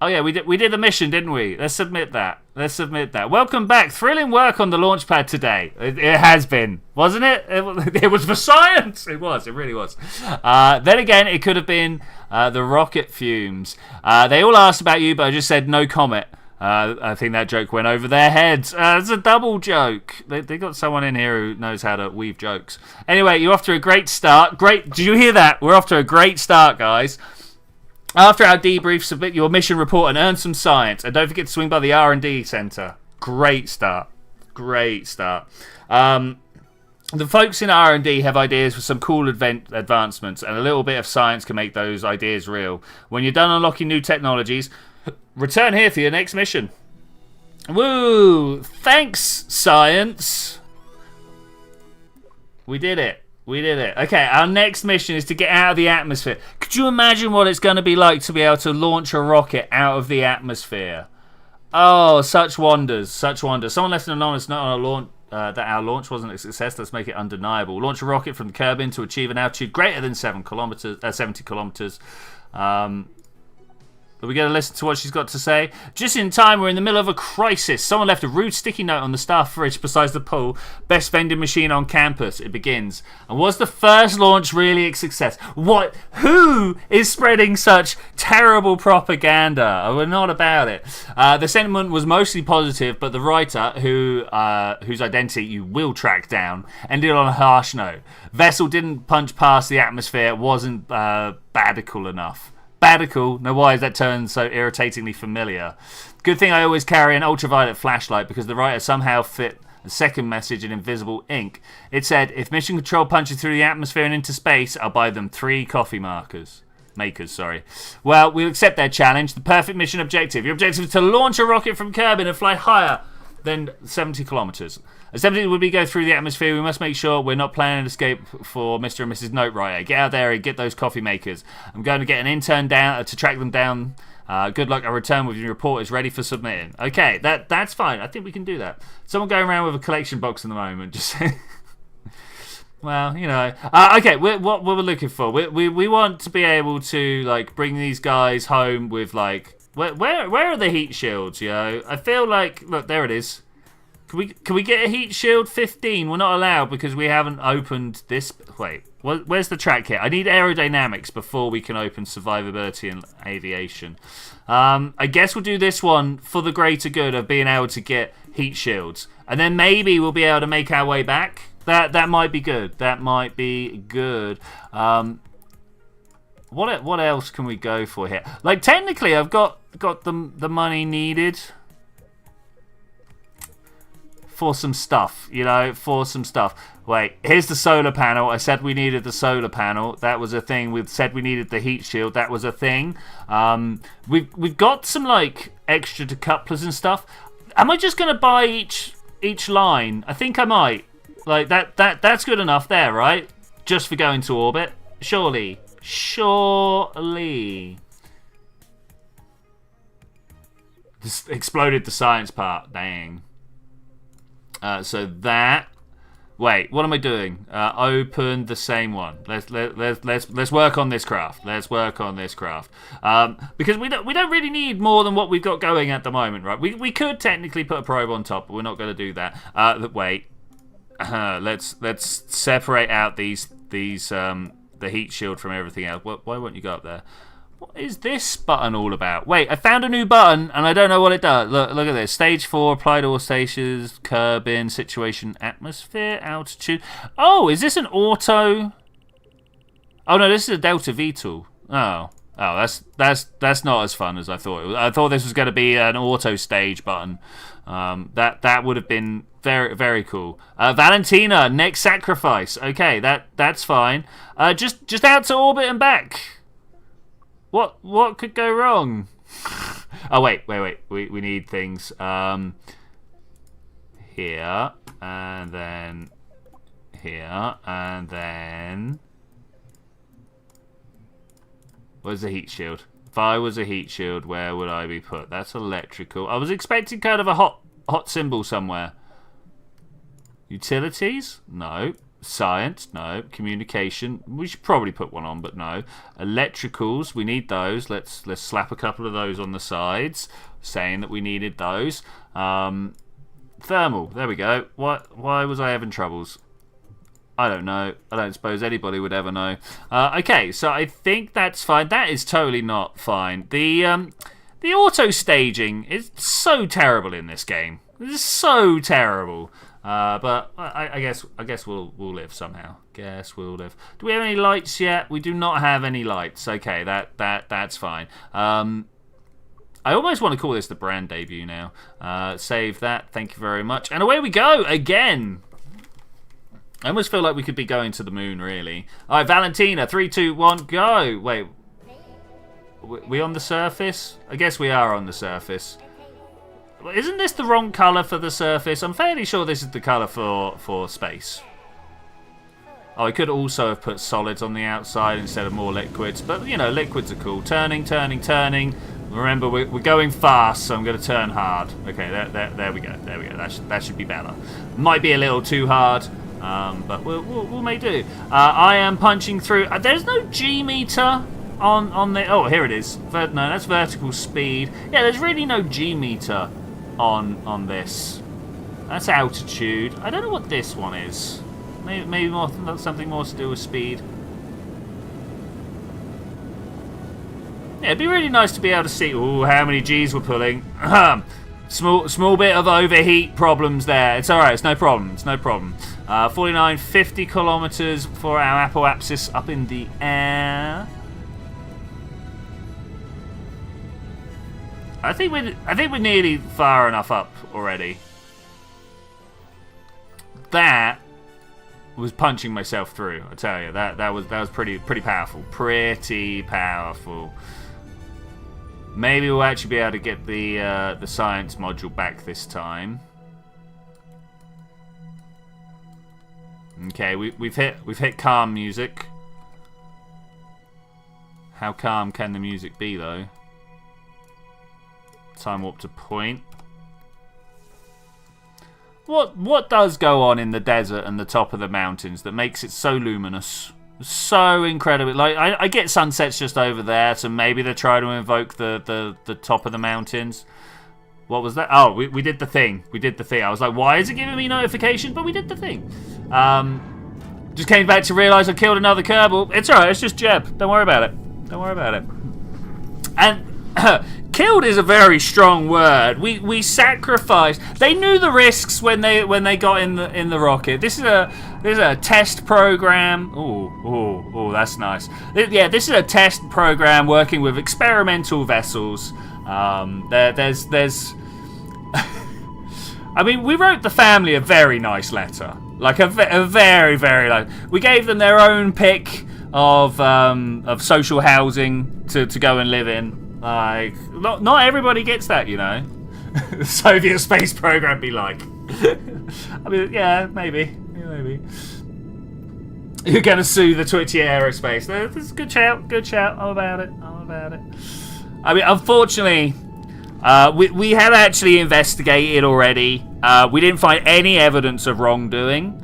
Oh yeah, we did the mission, didn't we? Let's submit that. Welcome back. Thrilling work on the launch pad today. It has been, wasn't it? It was for science. It was. It really was. Then again, it could have been the rocket fumes. They all asked about you, but I just said no comment. I think that joke went over their heads. It's a double joke. They got someone in here who knows how to weave jokes. Anyway, you're off to a great start. Great. Did you hear that? We're off to a great start, guys. After our debrief, submit your mission report and earn some science. And don't forget to swing by the R&D Centre. Great start. The folks in R&D have ideas for some cool advancements, and a little bit of science can make those ideas real. When you're done unlocking new technologies, return here for your next mission. Woo! Thanks, science. We did it. Okay, our next mission is to get out of the atmosphere. Could you imagine what it's going to be like to be able to launch a rocket out of the atmosphere? Oh, such wonders. Someone left an anonymous note on a launch that our launch wasn't a success. Let's make it undeniable. Launch a rocket from the Kerbin to achieve an altitude greater than 70 kilometers. Are we going to listen to what she's got to say? Just in time, we're in the middle of a crisis. Someone left a rude sticky note on the staff fridge beside the pool. Best vending machine on campus. It begins. And was the first launch really a success? What? Who is spreading such terrible propaganda? We're not about it. The sentiment was mostly positive, but the writer, whose identity you will track down, ended on a harsh note. Vessel didn't punch past the atmosphere. It wasn't badical enough. Badical? Now why is that term so irritatingly familiar? Good thing I always carry an ultraviolet flashlight because the writer somehow fit a second message in invisible ink. It said, if mission control punches through the atmosphere and into space, I'll buy them 3 coffee makers. Well, we'll accept their challenge. The perfect mission objective. Your objective is to launch a rocket from Kerbin and fly higher than 70 kilometers. As everything would be go through the atmosphere, we must make sure we're not planning an escape for Mr. and Mrs. Notewriter. Get out there and get those coffee makers. I'm going to get an intern down to track them down. Good luck. I'll return with your report is ready for submitting. Okay, that's fine. I think we can do that. Someone going around with a collection box in the moment. Just well, you know. Okay, what we're looking for. We want to be able to like bring these guys home with like where are the heat shields? You know, I feel like look there it is. Can we get a heat shield 15? We're not allowed because we haven't opened this. Wait, where's the track here? I need aerodynamics before we can open survivability and aviation. I guess we'll do this one for the greater good of being able to get heat shields, and then maybe we'll be able to make our way back. That might be good. What else can we go for here? Like technically, I've got the money needed. For some stuff, you know, Wait, here's the solar panel. I said we needed the solar panel. That was a thing. We said we needed the heat shield. That was a thing. We've got some like extra decouplers and stuff. Am I just gonna buy each line? I think I might. Like that's good enough there, right? Just for going to orbit. Surely. This exploded the science part. Dang. So that. Wait, what am I doing? Open the same one. Let's work on this craft. Because we don't really need more than what we've got going at the moment, right? We could technically put a probe on top, but we're not going to do that. Wait. Let's separate out the heat shield from everything else. Why won't you go up there? What is this button all about? Wait, I found a new button and I don't know what it does. Look at this. Stage 4, apply to all stations, curbing, situation, atmosphere, altitude. Oh, is this an auto? Oh no, this is a Delta V tool. Oh, that's not as fun as I thought it was. I thought this was going to be an auto stage button. That would have been very, very cool. Valentina, next sacrifice. Okay, that's fine. Just out to orbit and back. What could go wrong? Oh wait. We need things. Here and then here and then. Where's the heat shield? If I was a heat shield, where would I be put? That's electrical. I was expecting kind of a hot symbol somewhere. Utilities? No. Science? No. Communication? We should probably put one on, but no. Electricals? We need those. Let's slap a couple of those on the sides, saying that we needed those. Thermal. There we go. Why was I having troubles? I don't know. I don't suppose anybody would ever know. Okay, so I think that's fine. That is totally not fine. The auto staging is so terrible in this game. It's so terrible. But I guess we'll live somehow. Guess we'll live. Do we have any lights yet? We do not have any lights. Okay, that's fine. I almost want to call this the brand debut now. Save that. Thank you very much. And away we go again. I almost feel like we could be going to the moon, really. All right, Valentina, 3, 2, 1, go. Wait, we on the surface? I guess we are on the surface. Isn't this the wrong colour for the surface? I'm fairly sure this is the colour for space. Oh, I could also have put solids on the outside instead of more liquids. But, you know, liquids are cool. Turning. Remember, we're going fast, so I'm going to turn hard. Okay, there we go. That should be better. Might be a little too hard. But we'll make do. I am punching through. There's no G meter on the. Oh, here it is. No, that's vertical speed. Yeah, there's really no G meter on this. That's altitude. I don't know what this one is. Maybe something more to do with speed. Yeah, it'd be really nice to be able to see. Ooh, how many G's we're pulling. Small bit of overheat problems there. It's alright, it's no problem. 49, 50 kilometers for our apoapsis up in the air. I think we're nearly far enough up already. That was punching myself through, I tell you. That was pretty powerful. Pretty powerful. Maybe we'll actually be able to get the science module back this time. Okay, we've hit calm music. How calm can the music be though? Time warp to point. What does go on in the desert and the top of the mountains that makes it so luminous? So incredible. Like I get sunsets just over there, so maybe they're trying to invoke the top of the mountains. What was that? Oh, we did the thing. I was like, why is it giving me notification? But we did the thing. Just came back to realise I killed another Kerbal. It's alright, it's just Jeb. Don't worry about it. And killed is a very strong word. We sacrificed. They knew the risks when they got in the rocket. This is a test program. Oh, that's nice. Yeah, this is a test program working with experimental vessels. There's I mean, we wrote the family a very nice letter. Like a very, very nice. We gave them their own pick of social housing to go and live in. Like, not everybody gets that, you know. The Soviet space program be like. I mean, yeah, maybe. You're gonna sue the Twitchi Aerospace. This is a good shout. All about it. I mean, unfortunately, we have actually investigated already. We didn't find any evidence of wrongdoing.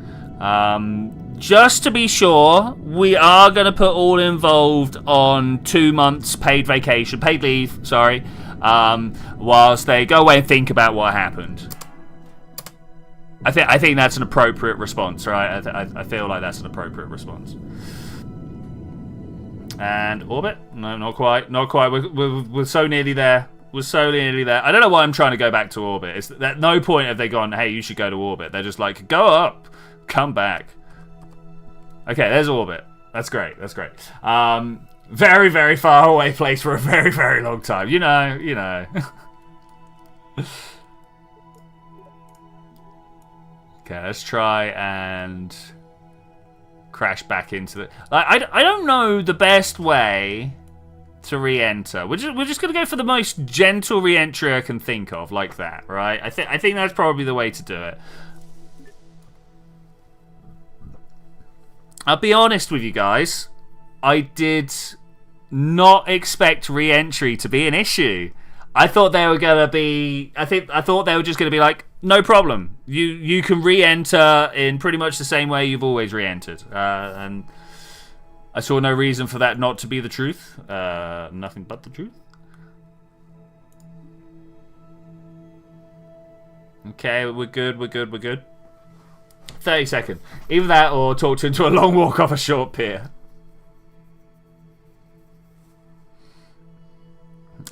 Just to be sure, we are going to put all involved on 2 months paid leave, whilst they go away and think about what happened. I think that's an appropriate response, right? I feel like that's an appropriate response. And orbit? No, not quite. Not quite. We're so nearly there. We're so nearly there. I don't know why I'm trying to go back to orbit. It's at no point have they gone, hey, you should go to orbit. They're just like, go up, come back. Okay, there's orbit. That's great. That's great. Very, very far away place for a very, very long time. You know. Okay, let's try and crash back into the... I don't know the best way to re-enter. We're just gonna go for the most gentle re-entry I can think of, like that, right? I think that's probably the way to do it. I'll be honest with you guys. I did not expect re-entry to be an issue. I thought they were gonna be... I thought they were just gonna be like, no problem. You can re-enter in pretty much the same way you've always re-entered. And I saw no reason for that not to be the truth. Nothing but the truth. Okay, we're good, we're good, we're good. 30 seconds. Either that or talk into a long walk off a short pier.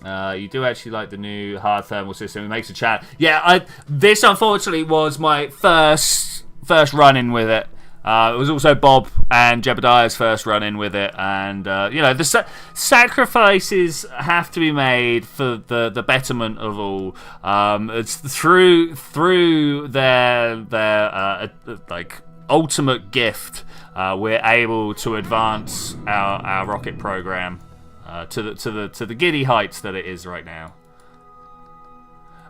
You do actually like the new hard thermal system. It makes a chat. Yeah, this unfortunately was my first run-in with it. It was also Bob and Jebediah's first run-in with it, and you know, the sacrifices have to be made for the betterment of all. It's through their like ultimate gift, we're able to advance our rocket program to the giddy heights that it is right now.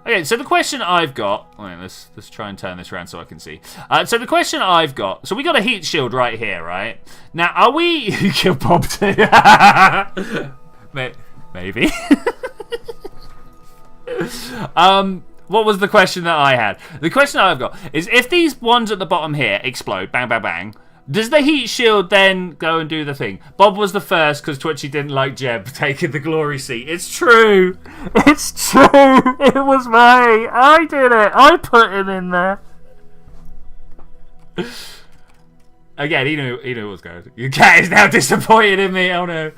Okay, so the question I've got... Wait, let's try and turn this around so I can see. So the question I've got... So we got a heat shield right here, right? Now, are we... You killed Bob too. Maybe. What was the question that I had? The question I've got is, if these ones at the bottom here explode, bang, bang, bang, does the heat shield then go and do the thing? Bob was the first because Twitchi didn't like Jeb taking the glory seat. It's true. It's true. It was me. I did it. I put him in there. Again, he knew it was good. Your cat is now disappointed in me. Oh no.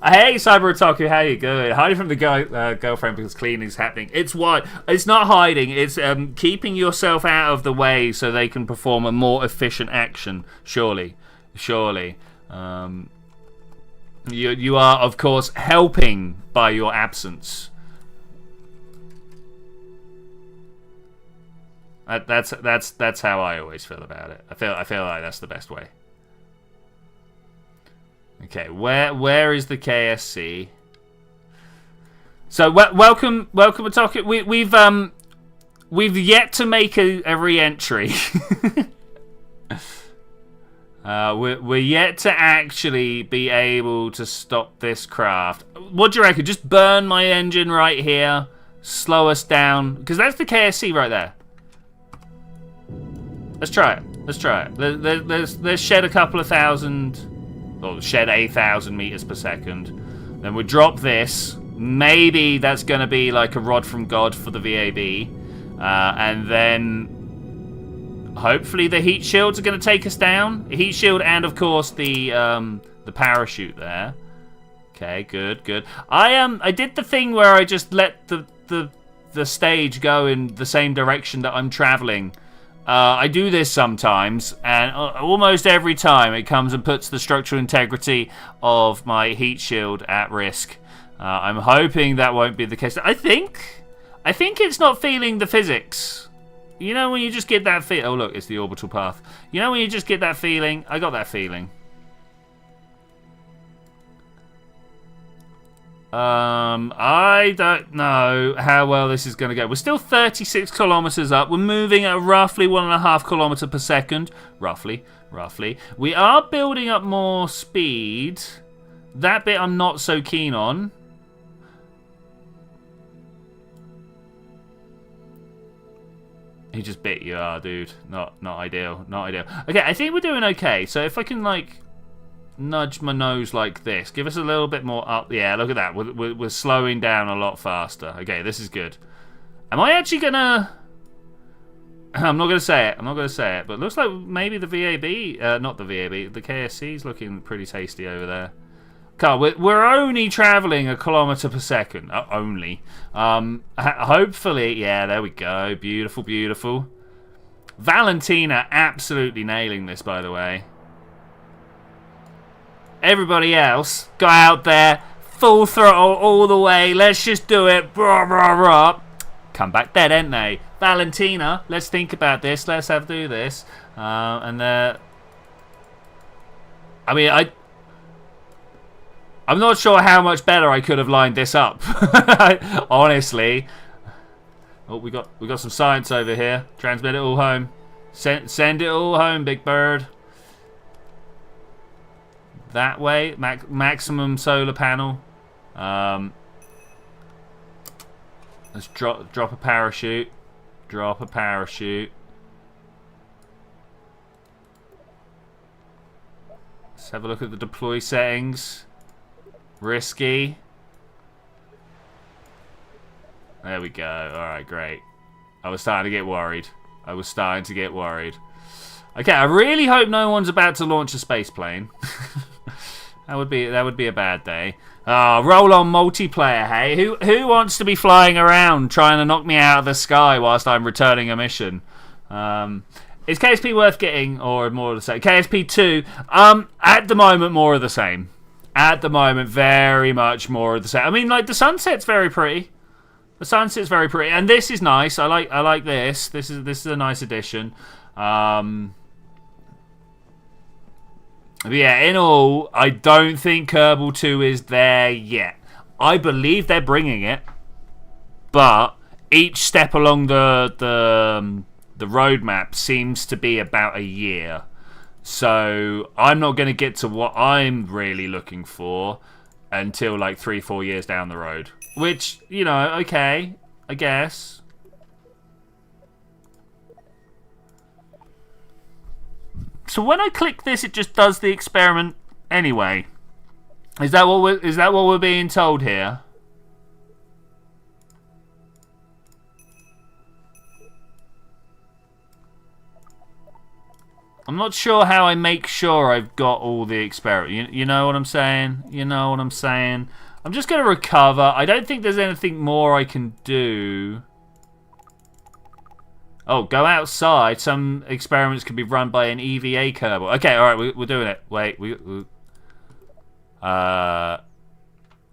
Hey, Cyber Otaku, how you going? Hiding from the girlfriend because cleaning is happening. It's what? It's not hiding. It's keeping yourself out of the way so they can perform a more efficient action. Surely. You are, of course, helping by your absence. That's how I always feel about it. I feel like that's the best way. Okay, where is the KSC? So welcome, Otaku. We've yet to make a re-entry. We're yet to actually be able to stop this craft. What do you reckon? Just burn my engine right here, slow us down, because that's the KSC right there. Let's try it. Let's shed a couple of thousand. Or shed 1,000 meters per second. Then we drop this. Maybe that's going to be like a rod from God for the VAB. And then hopefully the heat shields are going to take us down. The heat shield and, of course, the parachute there. Okay, good. I did the thing where I just let the stage go in the same direction that I'm traveling. I do this sometimes, and almost every time it comes and puts the structural integrity of my heat shield at risk. I'm hoping that won't be the case. I think it's not feeling the physics. You know when you just get that feel. Oh look, it's the orbital path. You know when you just get that feeling. I got that feeling. I don't know how well this is going to go. We're still 36 kilometers up. We're moving at roughly 1.5 kilometers per second. Roughly. We are building up more speed. That bit I'm not so keen on. He just bit you, dude. Not ideal. Okay, I think we're doing okay. So if I can, like, nudge my nose like this. Give us a little bit more up. Yeah, look at that. We're slowing down a lot faster. Okay, this is good. Am I actually gonna... I'm not gonna say it. But it looks like maybe the VAB... not the VAB. The KSC's looking pretty tasty over there. God, we're only traveling 1 kilometer per second. Only. Hopefully, yeah, there we go. Beautiful, beautiful. Valentina absolutely nailing this, by the way. Everybody else, go out there, full throttle all the way. Let's just do it. Rah, rah, rah. Come back dead, ain't they? Valentina, let's think about this. Let's do this. I mean, I'm not sure how much better I could have lined this up. Honestly. Oh, we got some science over here. Transmit it all home. Send it all home, Big Bird. That way, maximum solar panel. Let's drop a parachute. Drop a parachute. Let's have a look at the deploy settings. Risky. There we go. Alright, great. I was starting to get worried. Okay, I really hope no one's about to launch a space plane. That would be a bad day. Roll on multiplayer, hey? Who wants to be flying around trying to knock me out of the sky whilst I'm returning a mission? Is KSP worth getting or more of the same? KSP 2, at the moment more of the same. At the moment, very much more of the same. I mean, like, the sunset's very pretty. The sunset's very pretty, and this is nice. I like this. This is a nice addition. But yeah, in all, I don't think Kerbal 2 is there yet. I believe they're bringing it, but each step along the roadmap seems to be about a year. So I'm not going to get to what I'm really looking for until like 3-4 years down the road. Which, you know, okay, I guess. So when I click this, it just does the experiment anyway. Is that what we're being told here? I'm not sure how I make sure I've got all the experiment. You know what I'm saying? You know what I'm saying? I'm just going to recover. I don't think there's anything more I can do. Oh, go outside. Some experiments can be run by an EVA Kerbal. Okay, all right, we're doing it. Wait,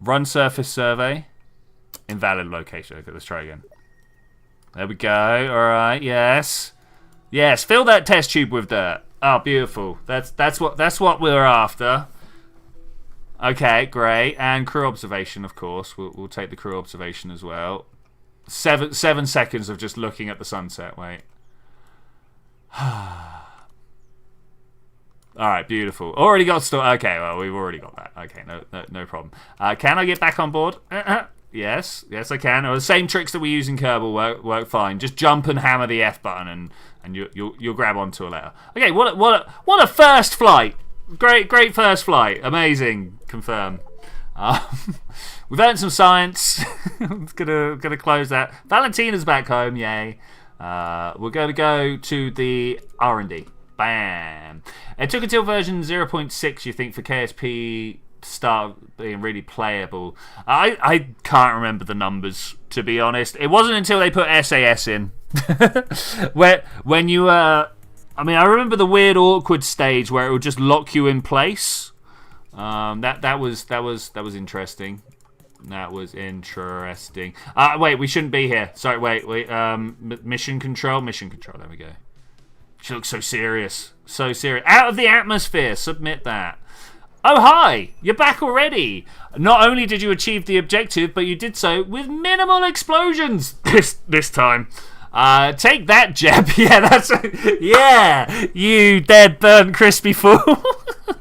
run surface survey. Invalid location. Okay, let's try again. There we go. All right, yes. Yes, fill that test tube with dirt. Oh, beautiful. That's what we're after. Okay, great. And crew observation, of course. We'll take the crew observation as well. 7 seconds of just looking at the sunset. Wait. Alright, beautiful. Already got okay, well, we've already got that. Okay, no problem. Can I get back on board? Yes, I can. The same tricks that we use in Kerbal work fine. Just jump and hammer the F button and you'll grab onto a letter. Okay, what a first flight. Great first flight. Amazing. Confirm. We've earned some science. gonna close that. Valentina's back home, yay. We're gonna go to the R&D. Bam. It took until version 0.6, you think, for KSP to start being really playable. I can't remember the numbers, to be honest. It wasn't until they put SAS in. when you I mean, I remember the weird awkward stage where it would just lock you in place. That was interesting. That was interesting. Wait, we shouldn't be here. Sorry, wait. Mission control. There we go. She looks so serious. So serious. Out of the atmosphere. Submit that. Oh, hi. You're back already. Not only did you achieve the objective, but you did so with minimal explosions this time. Take that, Jeb. Yeah, you dead, burnt, crispy fool.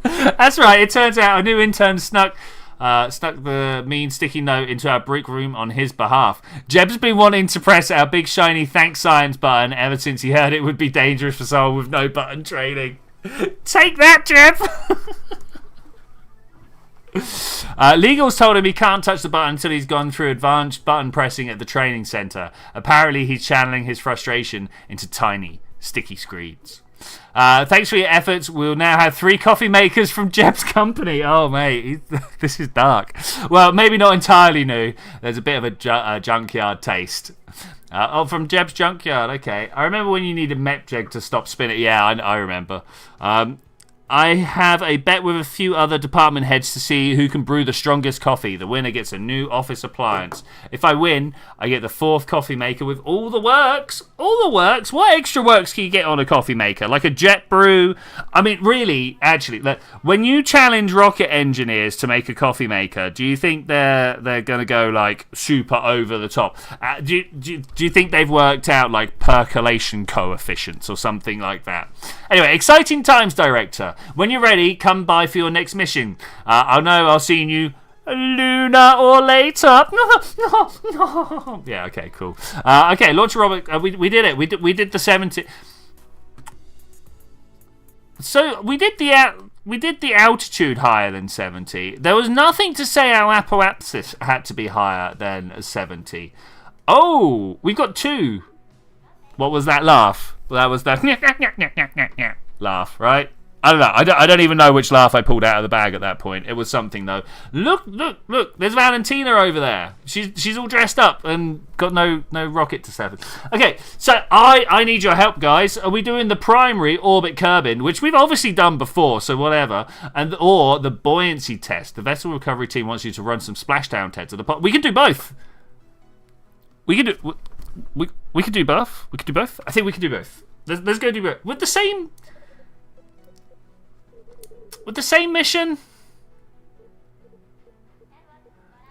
That's right. It turns out a new intern stuck the mean sticky note into our brick room on his behalf. Jeb's been wanting to press our big shiny thanks science button ever since he heard it would be dangerous for someone with no button training. Take that, Jeb. Legal's told him he can't touch the button until he's gone through advanced button pressing at the training center. Apparently he's channeling his frustration into tiny sticky screens. Thanks for your efforts. We'll now have 3 coffee makers from Jeb's company. Oh, mate, this is dark. Well, maybe not entirely new. There's a bit of a junkyard taste. From Jeb's junkyard. Okay. I remember when you needed MepJeg to stop spinning. Yeah, I remember. I have a bet with a few other department heads to see who can brew the strongest coffee. The winner gets a new office appliance. If I win, I get the 4th coffee maker with all the works. All the works? What extra works can you get on a coffee maker? Like a jet brew? I mean, really, actually, when you challenge rocket engineers to make a coffee maker, do you think they're going to go, like, super over the top? Do you think they've worked out, like, percolation coefficients or something like that? Anyway, exciting times, director. When you're ready, come by for your next mission. I'll see you Luna or later. No. Yeah, okay, cool. Okay, launch a robot. We did it. We did the 70. So we did the altitude higher than 70. There was nothing to say our apparatus had to be higher than 70. Oh, we got 2. What was that laugh? Well, that was that laugh, right? I don't know. I don't even know which laugh I pulled out of the bag at that point. It was something, though. Look. There's Valentina over there. She's all dressed up and got no rocket to 7. Okay, so I need your help, guys. Are we doing the primary orbit curbing, which we've obviously done before, so whatever, or the buoyancy test? The vessel recovery team wants you to run some splashdown tests at the pot. We can do both. We can do both. We could do both. I think we can do both. Let's go do both with the same mission.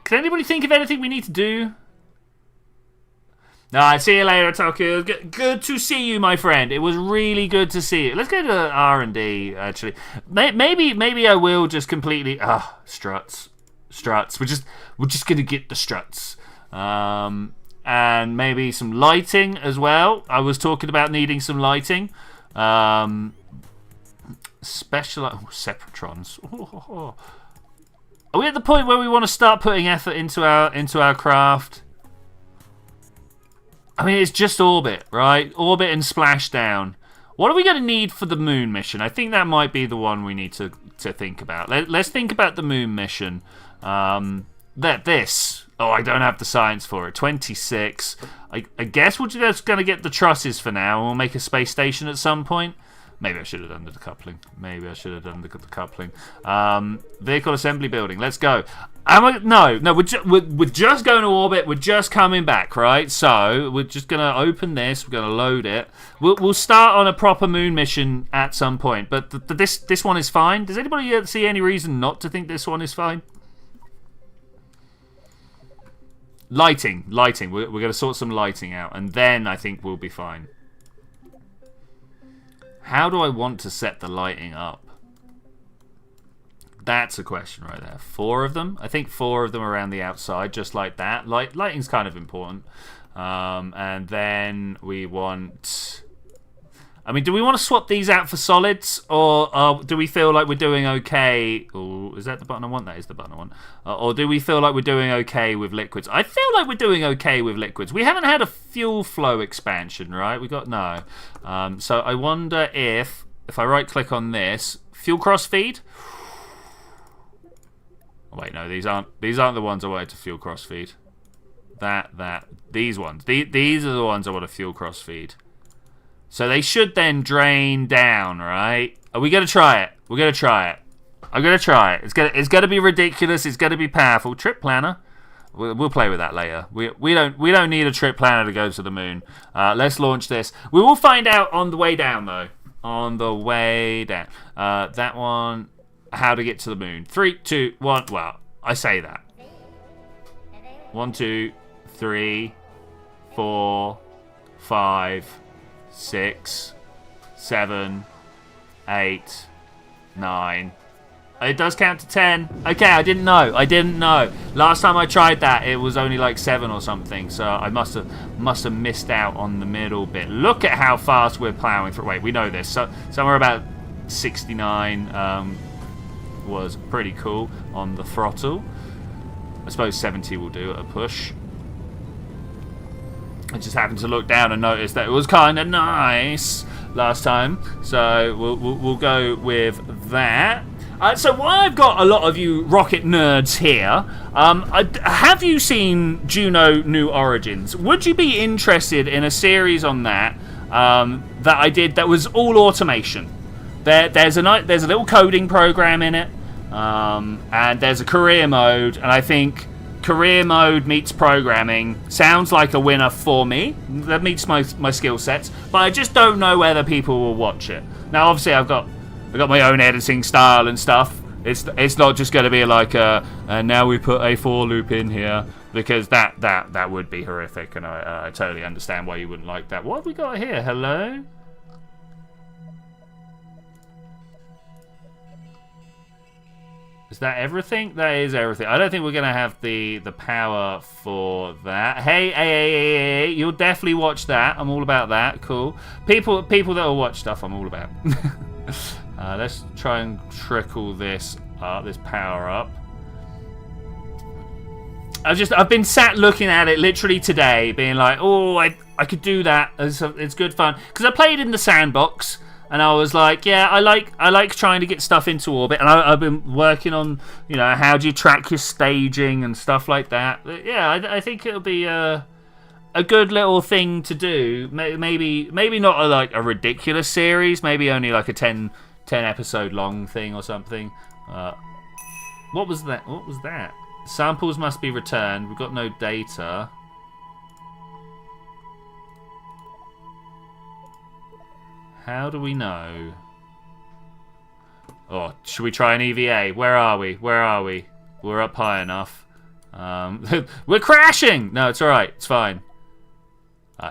Can anybody think of anything we need to do? Alright, see you later, Tokyo. Good to see you, my friend. It was really good to see you. Let's go to R&D, actually. Maybe I will just completely... struts. We're just going to get the struts. And maybe some lighting as well. I was talking about needing some lighting. Separatrons. Are we at the point where we want to start putting effort into our craft? I mean, it's just orbit, right? Orbit and splashdown. What are we going to need for the moon mission? I think that might be the one we need to think about. Let's think about the moon mission. Oh, I don't have the science for it. 26. I guess we're just going to get the trusses for now, and we'll make a space station at some point. Maybe I should have done the decoupling. Vehicle assembly building. Let's go. No. We're just going to orbit. We're just coming back, right? So we're just going to open this. We're going to load it. We'll start on a proper moon mission at some point. But this one is fine. Does anybody see any reason not to think this one is fine? Lighting. We're going to sort some lighting out, and then I think we'll be fine. How do I want to set the lighting up? That's a question right there. 4 of them? I think 4 of them around the outside, just like that. Lighting's kind of important. And then we want... I mean, do we want to swap these out for solids, or do we feel like we're doing okay? Ooh, is that the button I want? That is the button I want. Or do we feel like we're doing okay with liquids? I feel like we're doing okay with liquids. We haven't had a fuel flow expansion, right? We got no. So I wonder if I right-click on this, fuel cross-feed. Oh, wait, no, these aren't the ones I wanted to fuel cross-feed. These ones. These are the ones I want to fuel cross-feed. So they should then drain down, right? Are we going to try it? We're going to try it. I'm going to try it. It's going to be ridiculous. It's going to be powerful. Trip planner. We'll play with that later. We don't need a trip planner to go to the moon. Let's launch this. We will find out on the way down, though. On the way down. That one, how to get to the moon. 3, 2, 1. Well, I say that. 1, 2, 3, 4, 5, 6, 7, 8, 9. It does count to 10. Okay, I didn't know. Last time I tried that, it was only like 7 or something. So I must have missed out on the middle bit. Look at how fast we're plowing through. Wait, we know this. So somewhere about 69 was pretty cool on the throttle. I suppose 70 will do at a push. I just happened to look down and notice that it was kind of nice. last time, so we'll go with that. So while I've got a lot of you rocket nerds here, have you seen Juno New Origins? Would you be interested in a series on that that I did that was all automation? There's a little coding program in it, and there's a career mode, and I think career mode meets programming sounds like a winner for me. That meets my skill sets, but I just don't know whether people will watch it. Now, obviously, I've got my own editing style and stuff. It's not just going to be like and now we put a for loop in here, because that would be horrific, and I totally understand why you wouldn't like that. What have we got here? Hello? Is that everything? That is everything. I don't think we're going to have the power for that. Hey, you'll definitely watch that. I'm all about that. Cool. People that will watch stuff, I'm all about. Let's try and trickle this power up. I've been sat looking at it literally today, being like, oh, I could do that. It's good fun. Because I played in the sandbox, and I was like, yeah, I like trying to get stuff into orbit, and I've been working on, how do you track your staging and stuff like that. But yeah, I think it'll be a good little thing to do. Maybe not a ridiculous series. Maybe only like a 10 episode long thing or something. What was that? What was that? Samples must be returned. We've got no data. How do we know? Oh, should we try an EVA? Where are we? We're up high enough. We're crashing! No, it's alright. It's fine.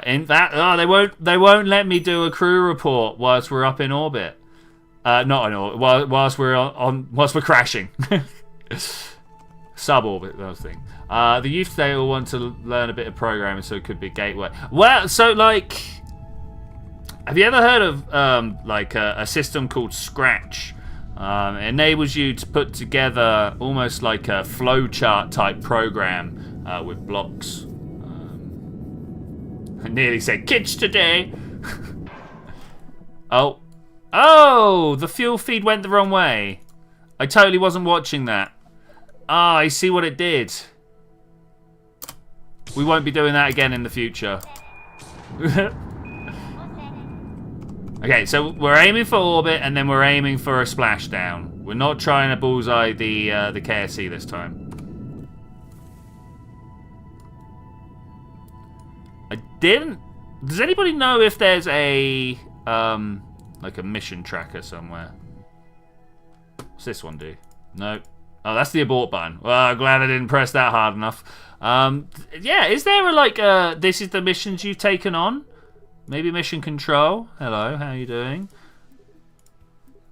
They won't let me do a crew report whilst we're up in orbit. Not in orbit. Whilst we're crashing. Suborbit, that thing. The youth today will want to learn a bit of programming, so it could be gateway. Well, so like, have you ever heard of a system called Scratch? It enables you to put together almost like a flowchart type program with blocks. I nearly said kids today. Oh, the fuel feed went the wrong way. I totally wasn't watching that. Ah, I see what it did. We won't be doing that again in the future. Okay, so we're aiming for orbit, and then we're aiming for a splashdown. We're not trying to bullseye the KSC this time. I didn't. Does anybody know if there's a like a mission tracker somewhere? What's this one do? No. Oh, that's the abort button. Well, I'm glad I didn't press that hard enough. Yeah, is there a this is the missions you've taken on? Maybe mission control. Hello, how are you doing?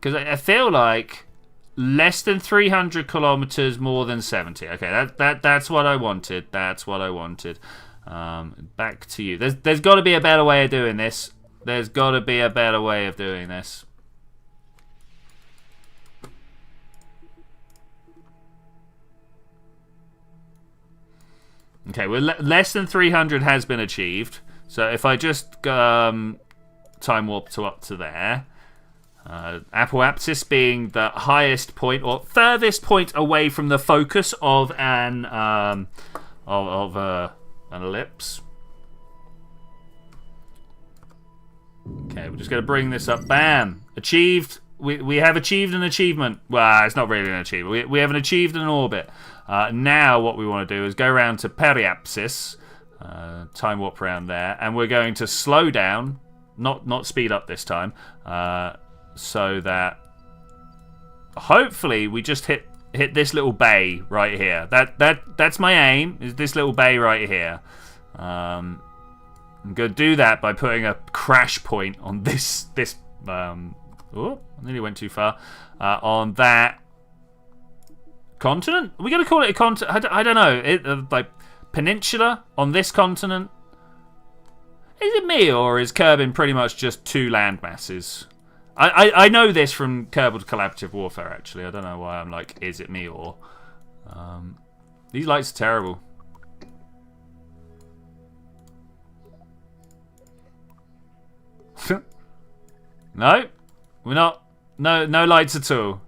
Because I feel like less than 300 kilometers, more than 70. Okay, that's what I wanted. That's what I wanted. Back to you. There's got to be a better way of doing this. There's got to be a better way of doing this. Okay, well, less than 300 has been achieved. So if I just time warp to up to there, apoapsis being the highest point or furthest point away from the focus of an ellipse. Okay, we're just going to bring this up. Bam! Achieved. We have achieved an achievement. Well, it's not really an achievement. We haven't achieved an orbit. Now what we want to do is go around to periapsis. Time warp around there, and we're going to slow down, not speed up this time, so that hopefully we just hit this little bay right here. That's my aim, is this little bay right here. I'm gonna do that by putting a crash point on this oh, I nearly went too far, on that continent. Are we gonna call it a continent? I don't know. Like peninsula on this continent. Is it me, or is Kerbin pretty much just two land masses? I know this from Kerbal Collaborative Warfare, actually. I don't know why I'm like, is it me, or these lights are terrible. No, we're not. No lights at all.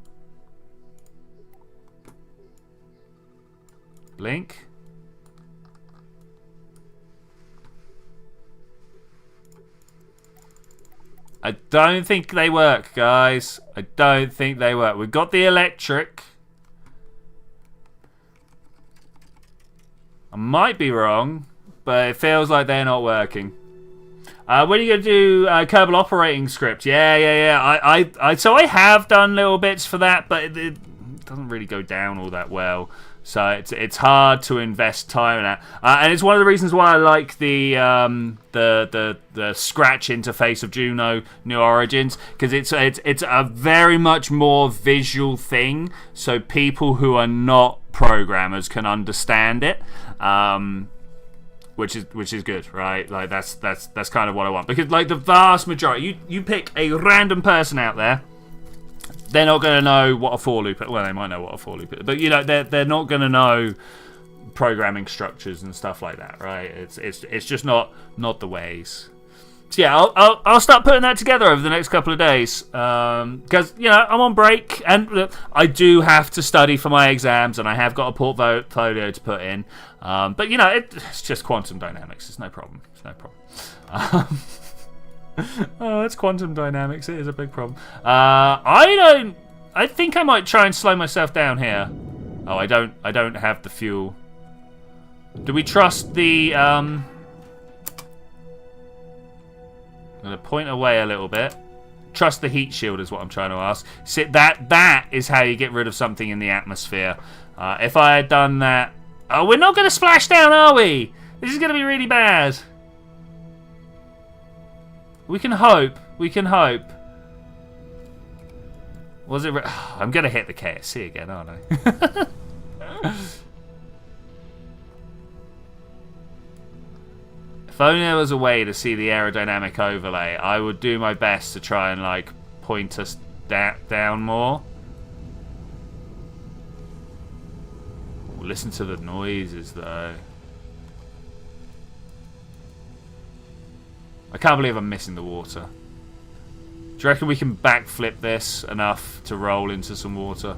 Blink. I don't think they work, guys. I don't think they work. We've got the electric. I might be wrong, but it feels like they're not working. When are you going to do Kerbal operating script? Yeah. So I have done little bits for that, but it doesn't really go down all that well. So it's hard to invest time in that, and it's one of the reasons why I like the Scratch interface of Juno New Origins, because it's a very much more visual thing, so people who are not programmers can understand it, which is good, right? Like that's kind of what I want, because like the vast majority, you pick a random person out there. They're not going to know what a for loop is. Well, they might know what a for loop is, but you know they're not going to know programming structures and stuff like that, right? It's just not the ways. So yeah, I'll start putting that together over the next couple of days, because you know I'm on break and I do have to study for my exams, and I have got a portfolio to put in. But you know it's just quantum dynamics. It's no problem. Oh, it's quantum dynamics. It is a big problem. I think I might try and slow myself down here. Oh, I don't have the fuel. Do we trust the I'm gonna point away a little bit. Trust the heat shield is what I'm trying to ask. See, that is how you get rid of something in the atmosphere. If I had done that, oh, we're not gonna splash down, are we? This is gonna be really bad. We can hope. Was it? I'm gonna hit the KSC again, aren't I? If only there was a way to see the aerodynamic overlay, I would do my best to try and like point us down more. Ooh, listen to the noises though. I can't believe I'm missing the water. Do you reckon we can backflip this enough to roll into some water?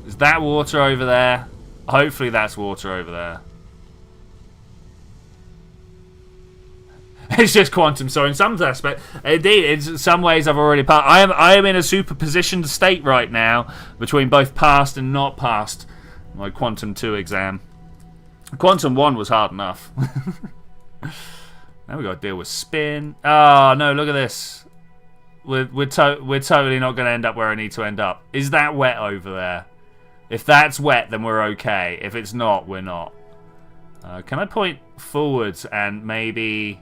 Is that water over there? Hopefully that's water over there. It's just quantum, so in some aspect, indeed, in some ways I've already passed. I am in a superpositioned state right now between both passed and not passed my Quantum 2 exam. Quantum 1 was hard enough. Now we got to deal with spin. Oh no! Look at this. We're totally not going to end up where I need to end up. Is that wet over there? If that's wet, then we're okay. If it's not, we're not. Can I point forwards and maybe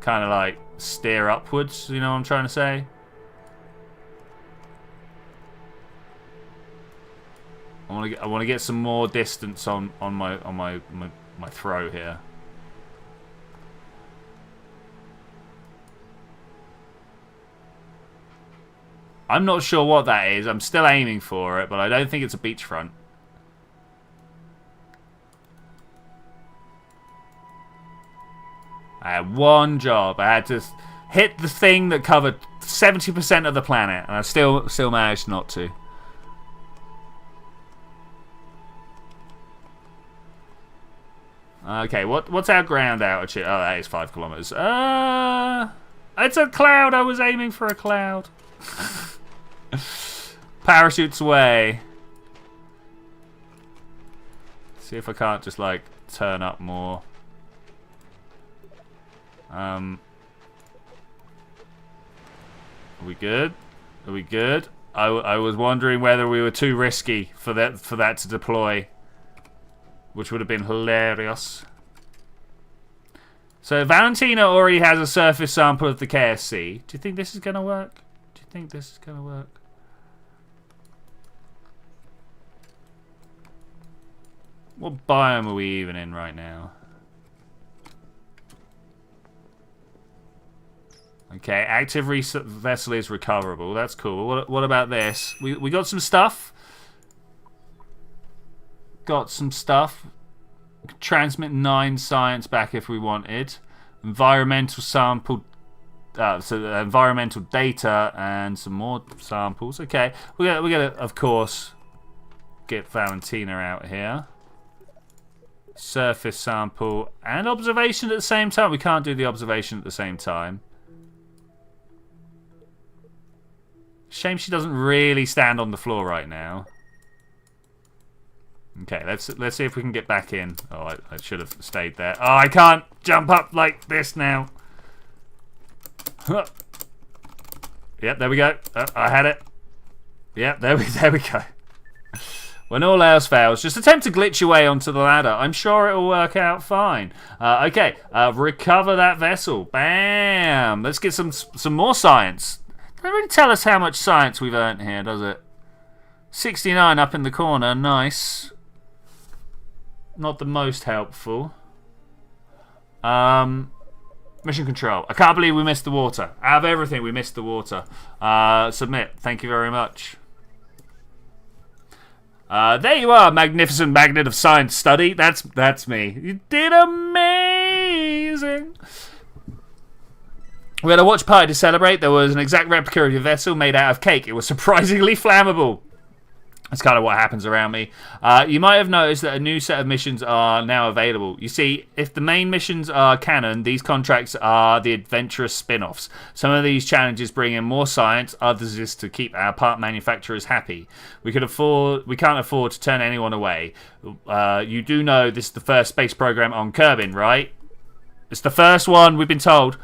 kind of like steer upwards? You know what I'm trying to say? I want to get some more distance on my throw here. I'm not sure what that is. I'm still aiming for it, but I don't think it's a beachfront. I had one job. I had to hit the thing that covered 70% of the planet, and I still managed not to. Okay, what's our ground altitude? Oh, that is 5 kilometers. It's a cloud. I was aiming for a cloud. Parachutes away. See if I can't just like turn up more. Are we good? Are we good? I was wondering whether we were too risky for that to deploy, which would have been hilarious. So Valentina already has a surface sample of the KSC. Do you think this is gonna work? Do you think this is gonna work? What biome are we even in right now? Okay, active vessel is recoverable. That's cool. What about this? We got some stuff. Got some stuff. Transmit 9 science back if we wanted. Environmental sample so environmental data and some more samples. Okay, we're gonna of course get Valentina out here. Surface sample and observation at the same time. We can't do the observation at the same time. Shame she doesn't really stand on the floor right now. Okay, let's see if we can get back in. Oh, I should have stayed there. Oh, I can't jump up like this now. Yep, there we go. I had it. Yep, there we go. When all else fails, just attempt to glitch your way onto the ladder. I'm sure it will work out fine. Okay, recover that vessel. Bam! Let's get some more science. Doesn't really tell us how much science we've earned here, does it? 69 up in the corner. Nice. Not the most helpful. Mission control. I can't believe we missed the water. Out of everything, we missed the water. Submit. Thank you very much. There you are, magnificent magnet of science study. That's me. You did amazing. We had a watch party to celebrate. There was an exact replica of your vessel made out of cake. It was surprisingly flammable. That's kind of what happens around me. You might have noticed that a new set of missions are now available. You see, if the main missions are canon, these contracts are the adventurous spin-offs. Some of these challenges bring in more science, others is to keep our part manufacturers happy. We can't afford to turn anyone away. You do know this is the first space program on Kerbin, right? It's the first one, we've been told.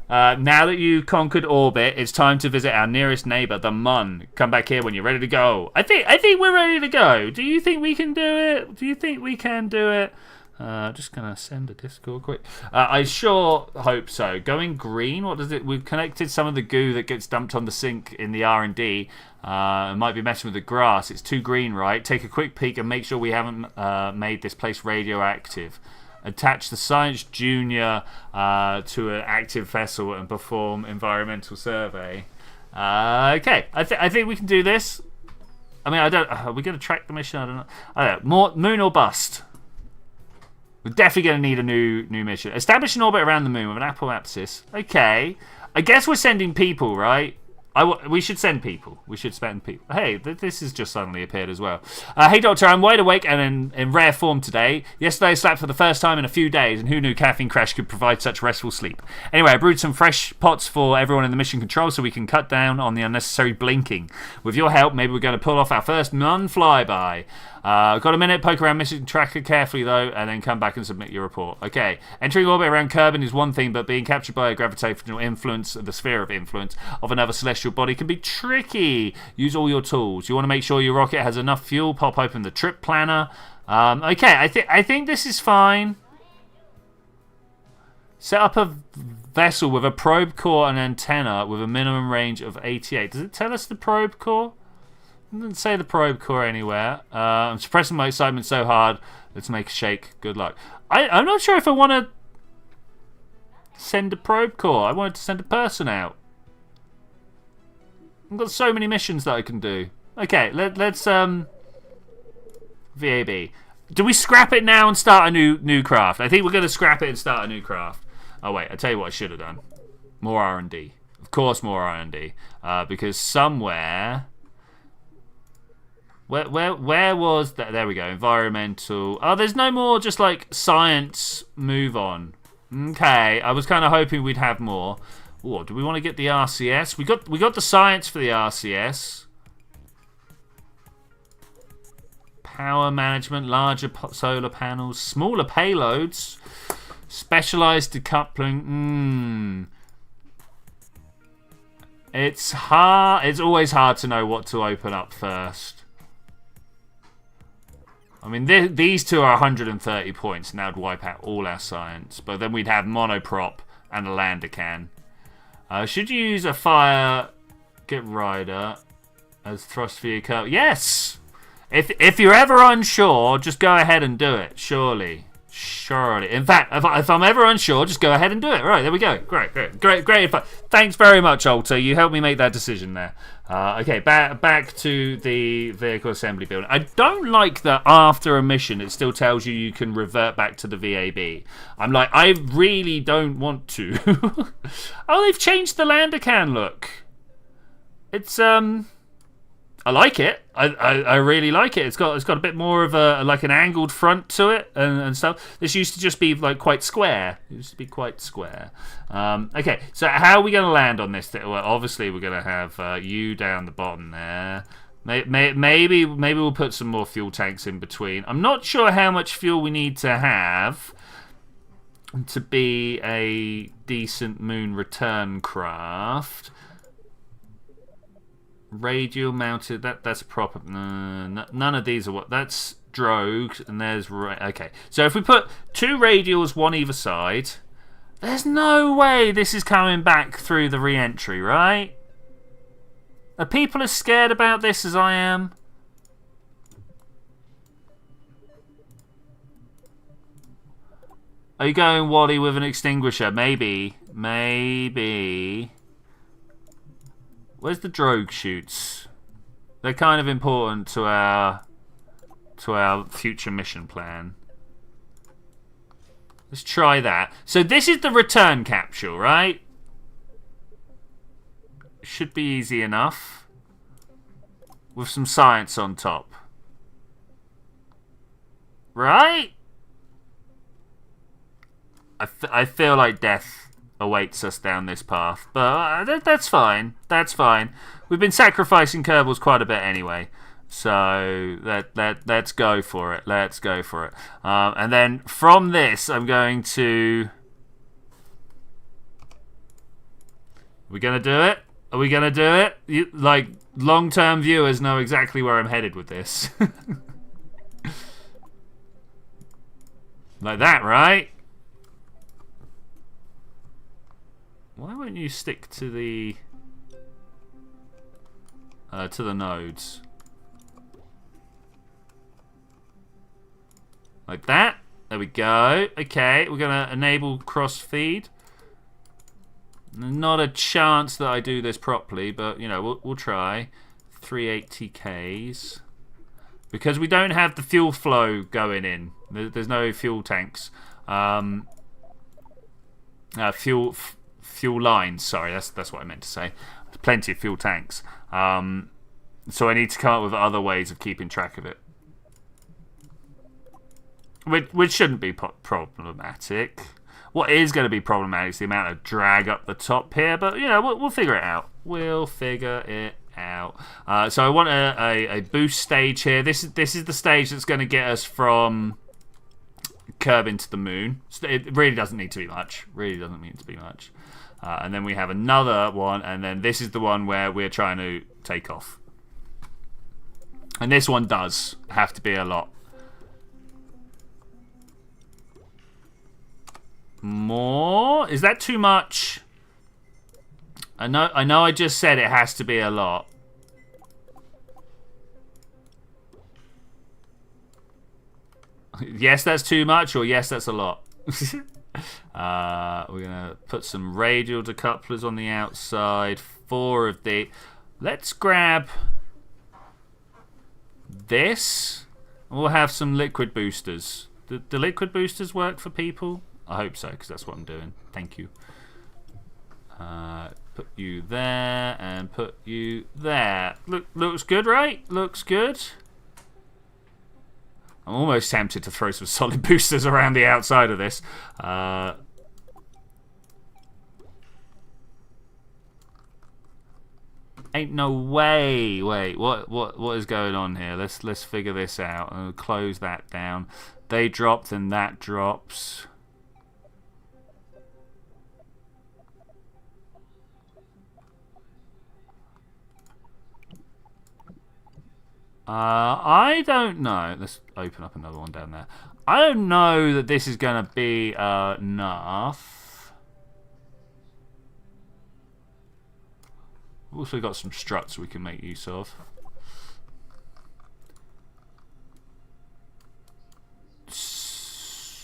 Now that you conquered orbit, it's time to visit our nearest neighbor, the Mun. Come back here when you're ready to go. I think we're ready to go. Do you think we can do it? Do you think we can do it? Just gonna send a Discord quick. I sure hope so. Going green. What does it? We've connected some of the goo that gets dumped on the sink in the R&D. Might be messing with the grass. It's too green, right? Take a quick peek and make sure we haven't made this place radioactive. Attach the Science Junior to an active vessel and perform environmental survey. Okay, I think we can do this. I mean, I don't. Are we going to track the mission? I don't know. More moon or bust. We're definitely going to need a new mission. Establish an orbit around the moon with an apoapsis. Okay, I guess we're sending people, right? We should send people. We should spend people. Hey, this has just suddenly appeared as well. Hey, Doctor, I'm wide awake and in rare form today. Yesterday I slept for the first time in a few days, and who knew Caffeine Crash could provide such restful sleep? Anyway, I brewed some fresh pots for everyone in the mission control so we can cut down on the unnecessary blinking. With your help, maybe we're going to pull off our first non-flyby. Got a minute, poke around mission tracker carefully though, and then come back and submit your report. Okay, entering orbit around Kerbin is one thing, but being captured by a gravitational influence, the sphere of influence, of another celestial body can be tricky. Use all your tools. You want to make sure your rocket has enough fuel. Pop open the trip planner. Okay, I think this is fine. Set up a vessel with a probe core and antenna with a minimum range of 88. Does it tell us the probe core? It doesn't say the probe core anywhere. I'm suppressing my excitement so hard. Let's make a shake. Good luck. I'm not sure if I want to send a probe core. I wanted to send a person out. I've got so many missions that I can do. Okay, let's VAB. Do we scrap it now and start a new craft? I think we're going to scrap it and start a new craft. Oh wait, I tell you what I should have done. More R&D. Of course, more R&D. Because somewhere. Where was that? There we go. Environmental. Oh, there's no more just like science move on. Okay, I was kind of hoping we'd have more. Oh, do we want to get the RCS? We got the science for the RCS. Power management, larger solar panels, smaller payloads, specialized decoupling. It's hard. It's always hard to know what to open up first. I mean, these two are 130 points, and that would wipe out all our science. But then we'd have monoprop and a lander can. Should you use a fire get rider as thrust vehicle? Yes! If you're ever unsure, just go ahead and do it, surely. Surely. In fact, if I'm ever unsure, just go ahead and do it. Right, there we go. Great advice. Thanks very much, Alter. You helped me make that decision there. Okay, back to the vehicle assembly building. I don't like that after a mission, it still tells you can revert back to the VAB. I'm like, I really don't want to. Oh, they've changed the lander can look. It's I like it. I really like it. It's got a bit more of a like an angled front to it and stuff. This used to just be like quite square. It used to be quite square. Okay, so how are we going to land on this? Well, obviously we're going to have you down the bottom there. Maybe we'll put some more fuel tanks in between. I'm not sure how much fuel we need to have to be a decent moon return craft. Radial mounted, that's a proper. None of these are what. That's drogues, and there's. Okay, so if we put 2 radials, 1 either side, there's no way this is coming back through the re-entry, right? Are people as scared about this as I am? Are you going Wally with an extinguisher? Maybe. Where's the drogue chutes? They're kind of important to our future mission plan. Let's try that. So this is the return capsule, right? Should be easy enough. With some science on top. Right? I feel like death awaits us down this path, but that's fine. That's fine. We've been sacrificing Kerbals quite a bit anyway, so let's go for it. Let's go for it. And then from this, I'm going to. Are we gonna do it? Are we gonna do it? Like long-term viewers know exactly where I'm headed with this. Like that, right? Why won't you stick to the nodes? Like that. There we go. Okay, we're gonna enable cross feed. Not a chance that I do this properly, but you know we'll try. 380Ks because we don't have the fuel flow going in. There's no fuel tanks. Fuel lines, sorry, that's what I meant to say. There's plenty of fuel tanks. So I need to come up with other ways of keeping track of it. Which shouldn't be problematic. What is going to be problematic is the amount of drag up the top here, but you know, we'll figure it out. We'll figure it out. So I want a boost stage here. This is the stage that's going to get us from Curb into the moon. It really doesn't need to be much. Really doesn't need to be much. And then we have another one, and then this is the one where we're trying to take off. And this one does have to be a lot more. Is that too much? I know I just said it has to be a lot. Yes, that's too much, or yes, that's a lot. We're gonna put some radial decouplers on the outside. 4 of the. Let's grab this. We'll have some liquid boosters. Do liquid boosters work for people? I hope so, because that's what I'm doing. Thank you. Put you there and put you there. Looks good, right? Looks good. I'm almost tempted to throw some solid boosters around the outside of this. Ain't no way. Wait, what is going on here? Let's figure this out. I'll close that down. They drop, then that drops. I don't know. Let's open up another one down there. I don't know that this is going to be enough. We've also got some struts we can make use of.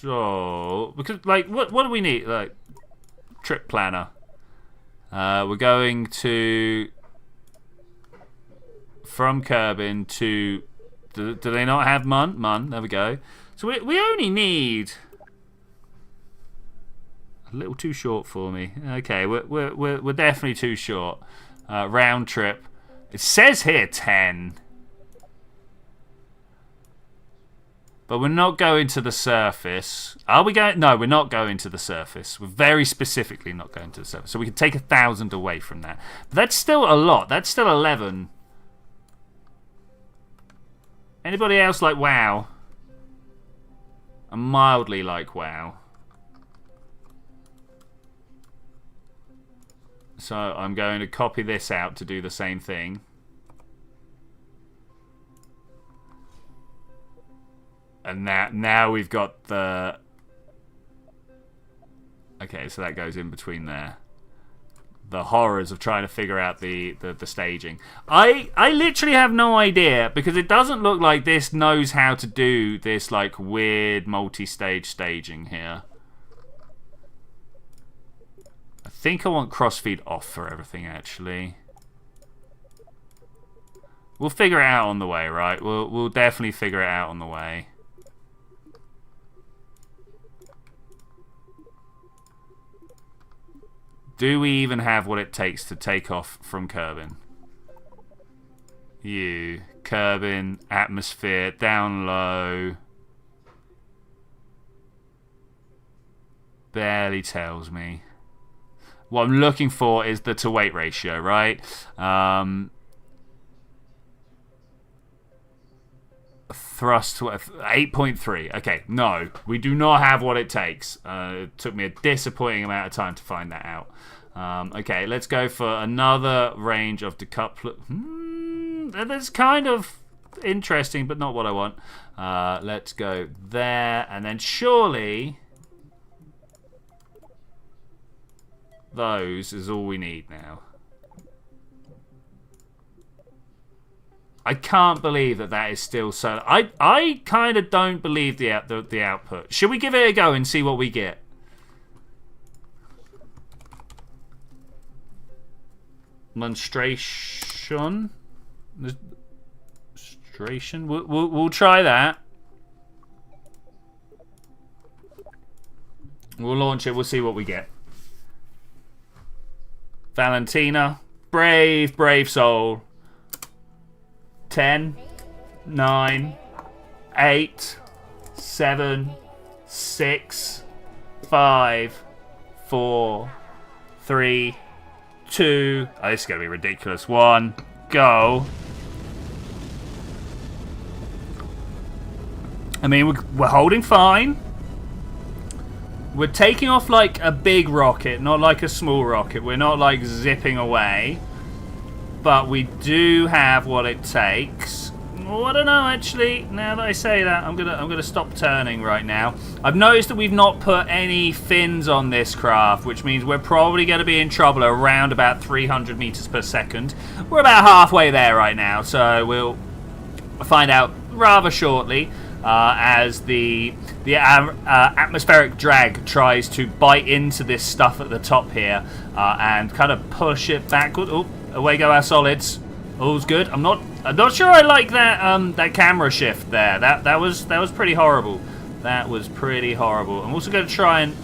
So, because like, what do we need? Like, trip planner. We're going to from Kerbin to. Do they not have Mun? Mun. There we go. So we only need a little too short for me. Okay, we're definitely too short. Round trip. It says here 10. But we're not going to the surface. Are we going? No, we're not going to the surface. We're very specifically not going to the surface. So we can take 1,000 away from that. But that's still a lot. That's still 11. Anybody else like WoW? I mildly like WoW. So I'm going to copy this out to do the same thing. And now we've got the... Okay, so that goes in between there. The horrors of trying to figure out the staging. I literally have no idea, because it doesn't look like this knows how to do this like weird multi-stage staging here. I think I want crossfeed off for everything, actually. We'll figure it out on the way, right? We'll definitely figure it out on the way. Do we even have what it takes to take off from Kerbin? You. Kerbin, atmosphere, down low. Barely tells me. What I'm looking for is the to weight ratio, right? Thrust 8.3. Okay, no, we do not have what it takes. It took me a disappointing amount of time to find that out. Okay, let's go for another range of decoupler. That's kind of interesting, but not what I want. Let's go there, and then surely those is all we need now. I can't believe that is still so... I kind of don't believe the output. Should we give it a go and see what we get? Monstration? Monstration? We'll try that. We'll launch it. We'll see what we get. Valentina. Brave, brave soul. 10, 9, 8, 7, 6, 5, 4, 3, 2. Oh, this is going to be ridiculous. 1, go. I mean, we're holding fine. We're taking off like a big rocket, not like a small rocket. We're not like zipping away. But we do have what it takes. Oh, I don't know, actually. Now that I say that, I'm gonna stop turning right now. I've noticed that we've not put any fins on this craft, which means we're probably going to be in trouble around about 300 meters per second. We're about halfway there right now, so we'll find out rather shortly as the atmospheric drag tries to bite into this stuff at the top here and kind of push it backward. Oh. Away go our solids. All's good. I'm not sure I like that that camera shift there. That was pretty horrible. That was pretty horrible. I'm also going to try and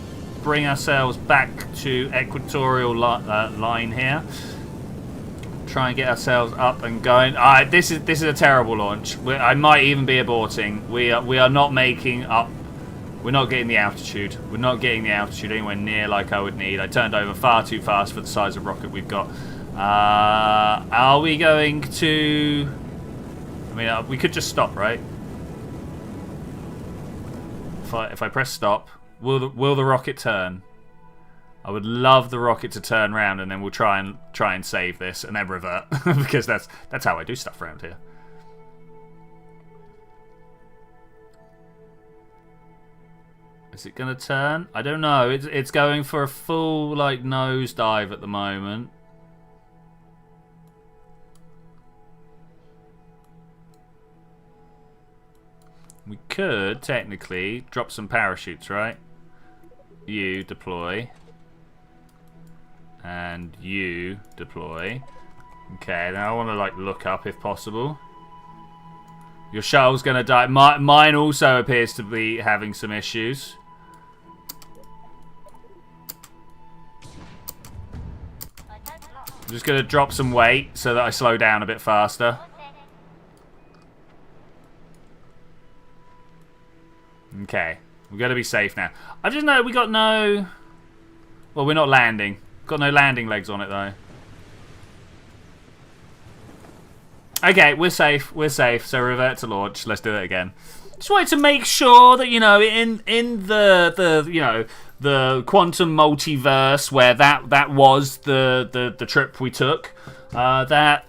bring ourselves back to equatorial line here. Try and get ourselves up and going. This is a terrible launch. I might even be aborting. We are not making up. We're not getting the altitude. We're not getting the altitude anywhere near like I would need. I turned over far too fast for the size of rocket we've got. Are we going to... I mean, we could just stop, right? If I press stop, will the rocket turn? I would love the rocket to turn around, and then we'll try and save this and then revert because that's how I do stuff around here. Is it gonna turn? I don't know. It's going for a full like nosedive at the moment. we could technically drop some parachutes, right? You deploy. And you deploy. Okay, now I want to like look up if possible. Your shuttle's going to die. Mine also appears to be having some issues. I'm just going to drop some weight so that I slow down a bit faster. Okay, we're going to be safe now. I just know we got no... Well, we're not landing. Got no landing legs on it, though. Okay, we're safe. We're safe. So revert to launch. Let's do it again. Just wanted to make sure that, you know, in the you know, the quantum multiverse where that was the trip we took, that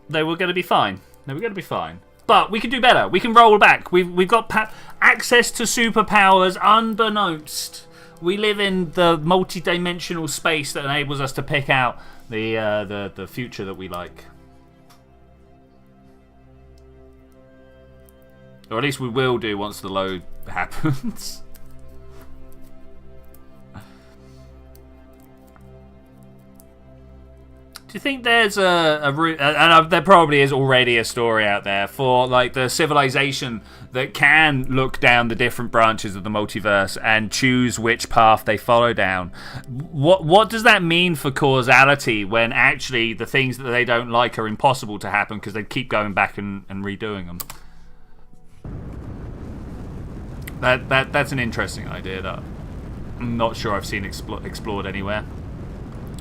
they were going to be fine. They were going to be fine. But we can do better. We can roll back. We've got access to superpowers unbeknownst. We live in the multi-dimensional space that enables us to pick out the future that we like. Or at least we will do once the load happens. Do you think there's a route, and there probably is already a story out there, for like the civilization that can look down the different branches of the multiverse and choose which path they follow down? What does that mean for causality when actually the things that they don't like are impossible to happen because they keep going back and redoing them? That's an interesting idea that I'm not sure I've seen explored anywhere.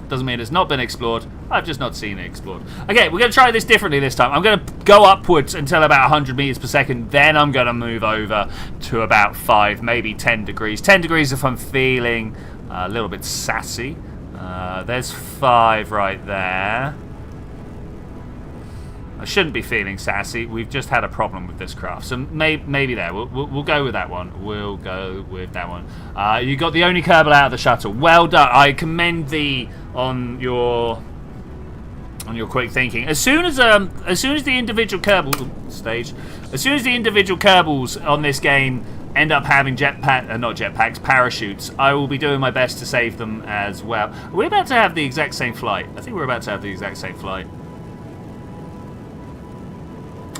Doesn't mean it's not been explored. I've just not seen it explored. Okay, we're going to try this differently this time. I'm going to go upwards until about 100 meters per second. Then I'm going to move over to about 5, maybe 10 degrees. 10 degrees if I'm feeling a little bit sassy. There's 5 right there. I shouldn't be feeling sassy. We've just had a problem with this craft. So maybe there. We'll go with that one. We'll go with that one. You got the only Kerbal out of the shuttle. Well done. I commend thee on your quick thinking. As soon as the individual Kerbal stage, as soon as the individual Kerbals on this game end up having not jetpacks, parachutes, I will be doing my best to save them as well. We're about to have the exact same flight. I think we're about to have the exact same flight.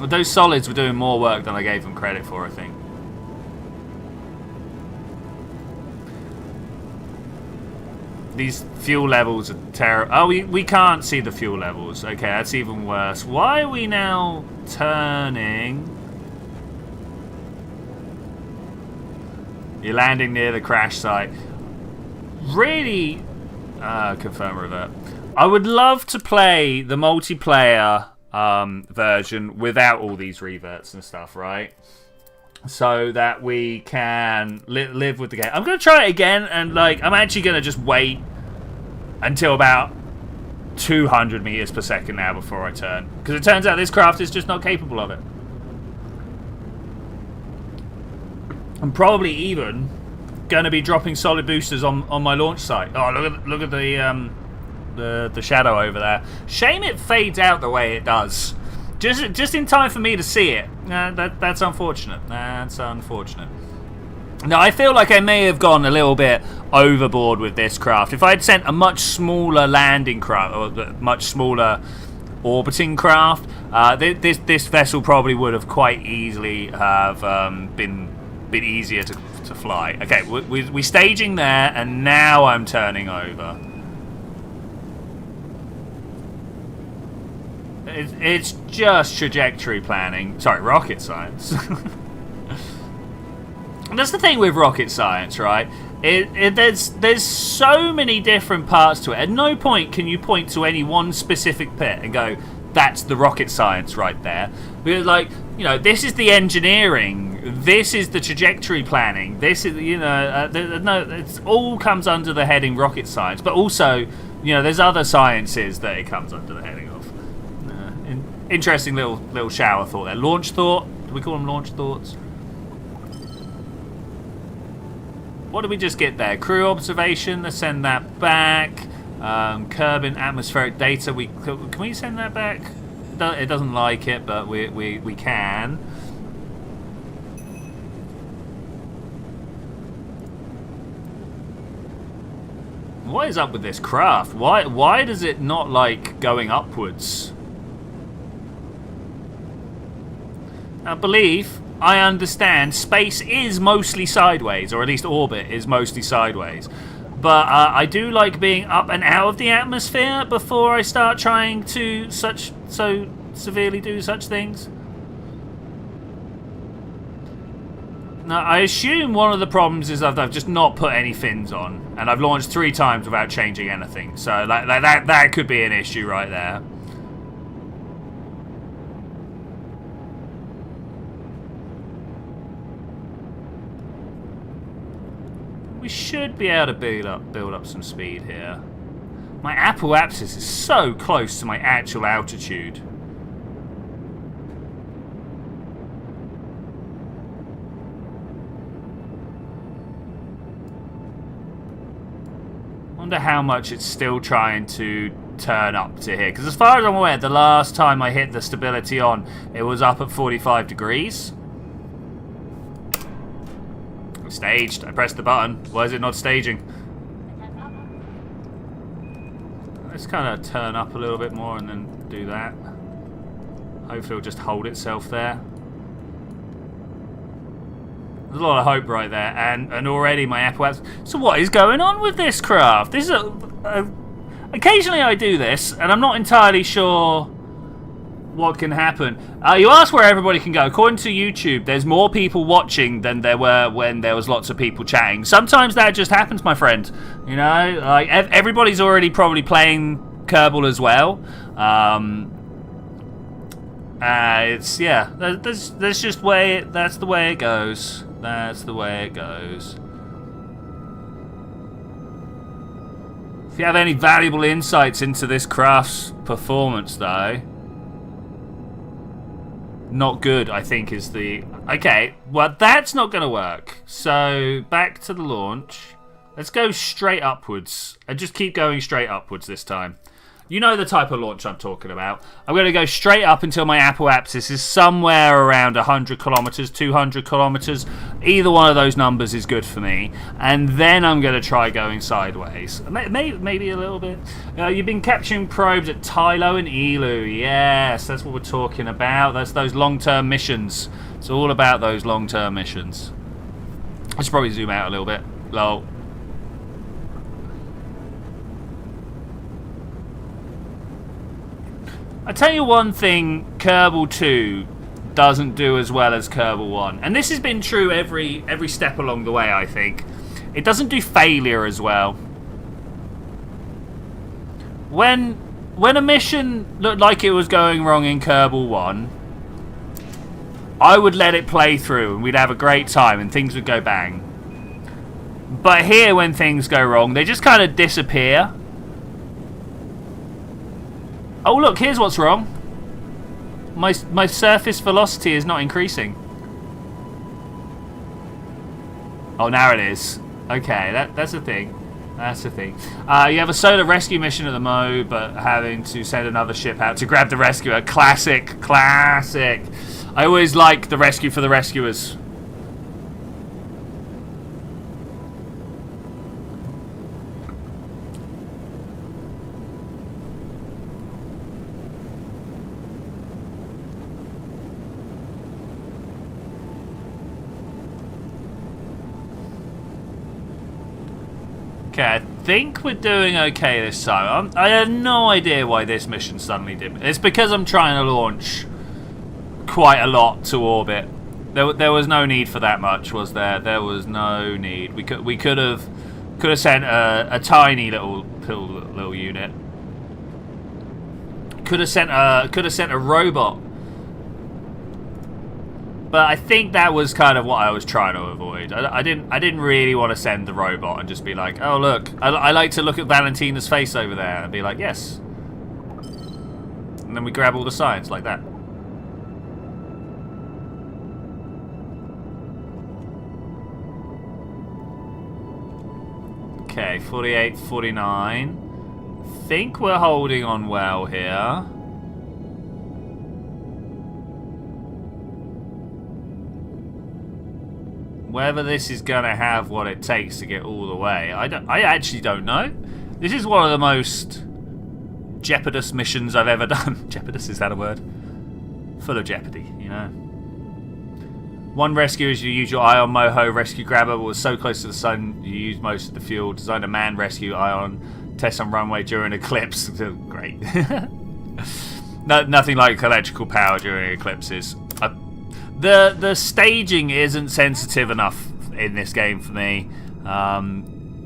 Those solids were doing more work than I gave them credit for, I think. These fuel levels are terrible. Oh, we can't see the fuel levels. Okay, that's even worse. Why are we now turning? You're landing near the crash site. Really? Confirm revert. I would love to play the multiplayer version without all these reverts and stuff, right? So that we can live with the game. I'm going to try it again, and like I'm actually going to just wait until about 200 meters per second now before I turn, because it turns out this craft is just not capable of it. I'm probably even going to be dropping solid boosters on my launch site. Oh, look at the shadow over there. Shame it fades out the way it does. Just in time for me to see it. That's unfortunate. That's unfortunate. Now, I feel like I may have gone a little bit overboard with this craft. If I had sent a much smaller landing craft, or much smaller orbiting craft, this vessel probably would have quite easily have been easier to fly. Okay, we're staging there, and now I'm turning over. It's just trajectory planning. Sorry, rocket science. That's the thing with rocket science, right? There's so many different parts to it. At no point can you point to any one specific bit and go, that's the rocket science right there. Because, like, you know, this is the engineering. This is the trajectory planning. This is, you know, no, it all comes under the heading rocket science. But also, you know, there's other sciences that it comes under the heading of. Interesting little shower thought there. Launch thought. Do we call them launch thoughts? What did we just get there? Crew observation. Let's send that back. Kerbin atmospheric data. Can we send that back? It doesn't like it, but we can. What is up with this craft? Why does it not like going upwards? I believe, I understand, space is mostly sideways, or at least orbit is mostly sideways. But I do like being up and out of the atmosphere before I start trying to so severely do such things. Now, I assume one of the problems is that I've just not put any fins on, and I've launched 3 times without changing anything. So that could be an issue right there. We should be able to build up some speed here. My apoapsis is so close to my actual altitude. Wonder how much it's still trying to turn up to here. Because as far as I'm aware, the last time I hit the stability on, it was up at 45 degrees. Staged. I pressed the button. Why is it not staging? Let's kind of turn up a little bit more and then do that. Hopefully it'll just hold itself there. There's a lot of hope right there, and already my apoapsis. So what is going on with this craft? This is occasionally I do this, and I'm not entirely sure what can happen. You ask where everybody can go. According to YouTube, there's more people watching than there were when there was lots of people chatting. Sometimes that just happens, my friend. You know, like everybody's already probably playing Kerbal as well. It's yeah. That's just way. That's the way it goes. That's the way it goes. If you have any valuable insights into this craft's performance, though. Not good, I think, is the... Okay, well, that's not going to work. So, back to the launch. Let's go straight upwards. And just keep going straight upwards this time. You know the type of launch I'm talking about. I'm going to go straight up until my apoapsis is somewhere around 100 kilometers, 200 kilometers. Either one of those numbers is good for me. And then I'm going to try going sideways. Maybe a little bit. You've been capturing probes at Tylo and Elu. Yes, that's what we're talking about. That's those long-term missions. It's all about those long-term missions. I should probably zoom out a little bit. Lol. I tell you one thing, Kerbal 2 doesn't do as well as Kerbal 1. And this has been true every step along the way, I think. It doesn't do failure as well. When a mission looked like it was going wrong in Kerbal 1, I would let it play through and we'd have a great time and things would go bang. But here, when things go wrong, they just kind of disappear. Oh look, here's what's wrong. My surface velocity is not increasing. Oh, now it is. Okay, that's a thing. That's the thing. You have a solar rescue mission at the Mo, but having to send another ship out to grab the rescuer. Classic, classic. I always like the rescue for the rescuers. Okay, I think we're doing okay this time. I had no idea why this mission suddenly did. It's because I'm trying to launch quite a lot to orbit. There was no need for that much, was there? There was no need. We could have sent a tiny little unit. Could have sent a robot. But I think that was kind of what I was trying to avoid. I didn't really want to send the robot and just be like, oh look, I like to look at Valentina's face over there and be like, yes. And then we grab all the science like that. Okay, 48, 49. Think we're holding on well here. Whether this is going to have what it takes to get all the way, I actually don't know. This is one of the most jeopardous missions I've ever done. Jeopardous, is that a word? Full of jeopardy, you know. One rescue is you use your Ion Moho rescue grabber, but was so close to the sun you use most of the fuel. Designed a manned rescue Ion test on runway during eclipse. Great. No, nothing like electrical power during eclipses. The staging isn't sensitive enough in this game for me.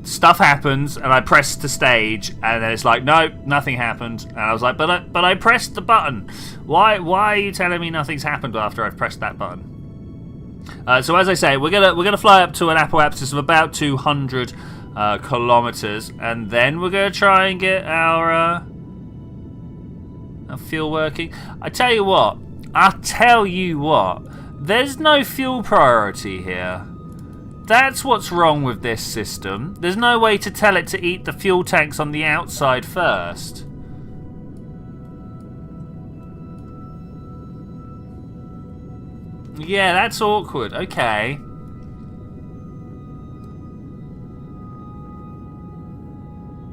Stuff happens, and I press to stage, and then it's like, no, nothing happened. And I was like, but I pressed the button. Why are you telling me nothing's happened after I've pressed that button? So as I say, we're gonna fly up to an apoapsis of about 200 kilometers, and then we're gonna try and get our fuel working. I tell you what. There's no fuel priority here. That's what's wrong with this system. There's no way to tell it to eat the fuel tanks on the outside first. Yeah, that's awkward. Okay.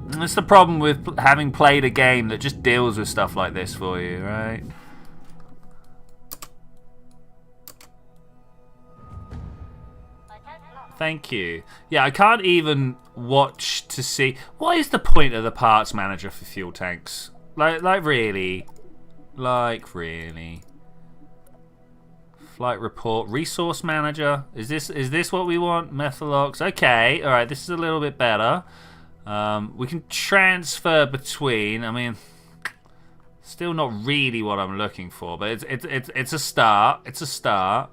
That's the problem with having played a game that just deals with stuff like this for you, right? Thank you. Yeah, I can't even watch to see. What is the point of the parts manager for fuel tanks? Like really? Like really? Flight report, resource manager. Is this what we want? Methalox. Okay, all right. This is a little bit better. We can transfer between. I mean, still not really what I'm looking for, but it's a start. It's a start.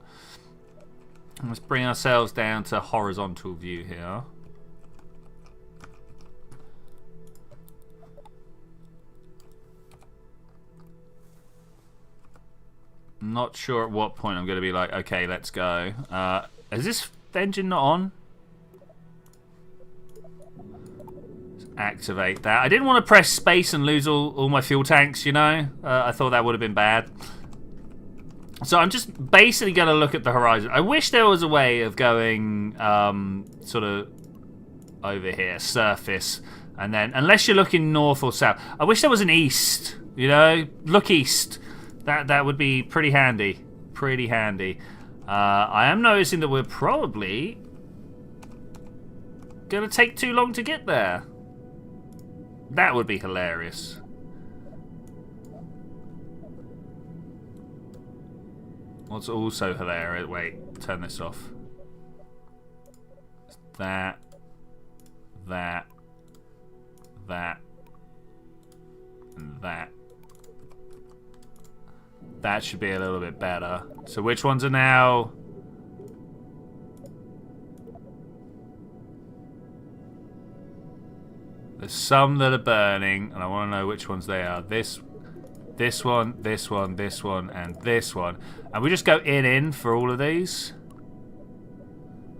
Let's bring ourselves down to horizontal view here. Not sure at what point I'm going to be like, okay, let's go. Is this engine not on? Let's activate that. I didn't want to press space and lose all my fuel tanks, you know? I thought that would have been bad. So I'm just basically going to look at the horizon. I wish there was a way of going sort of over here, surface, and then, unless you're looking north or south. I wish there was an east, you know? Look east. That would be pretty handy. Pretty handy. I am noticing that we're probably going to take too long to get there. That would be hilarious. What's also hilarious... Wait, turn this off. That. And that. That should be a little bit better. So which ones are now... There's some that are burning, and I want to know which ones they are. This one, this one, this one, and this one. And we just go in for all of these.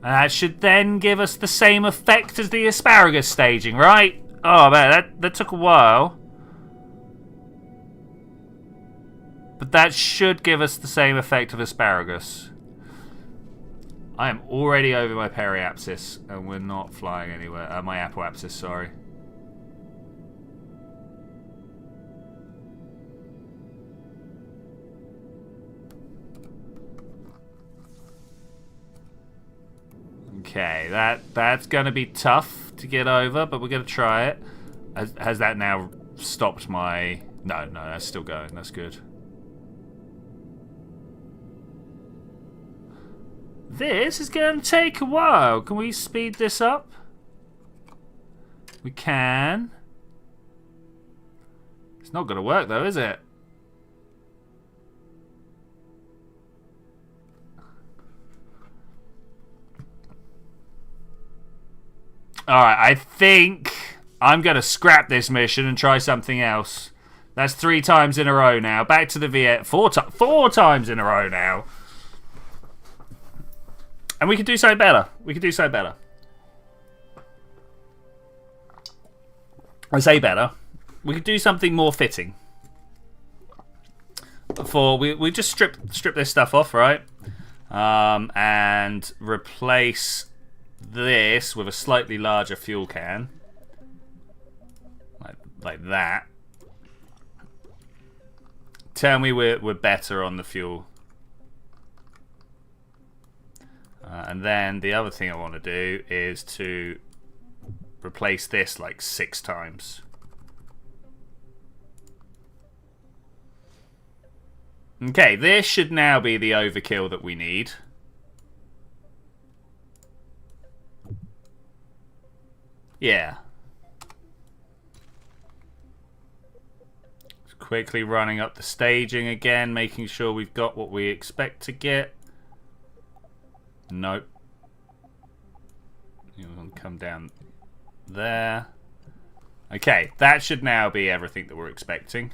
And that should then give us the same effect as the asparagus staging, right? Oh man, that took a while. But that should give us the same effect of asparagus. I am already over my periapsis, and we're not flying anywhere. My apoapsis, sorry. Okay, that's going to be tough to get over, but we're going to try it. Has that now stopped my... No, that's still going. That's good. This is going to take a while. Can we speed this up? We can. It's not going to work though, is it? Alright, I think I'm going to scrap this mission and try something else. That's 3 times in a row now. Back to the V8. 4 times in a row now. And we could do so better. We could do so better. I say better. We could do something more fitting. Before we just strip this stuff off, right? And replace this with a slightly larger fuel can. Like that. Tell me we're better on the fuel. And then the other thing I want to do is to replace this like 6 times. Okay, this should now be the overkill that we need. Yeah. Just quickly running up the staging again, making sure we've got what we expect to get. Nope. You're going to come down there. Okay, that should now be everything that we're expecting.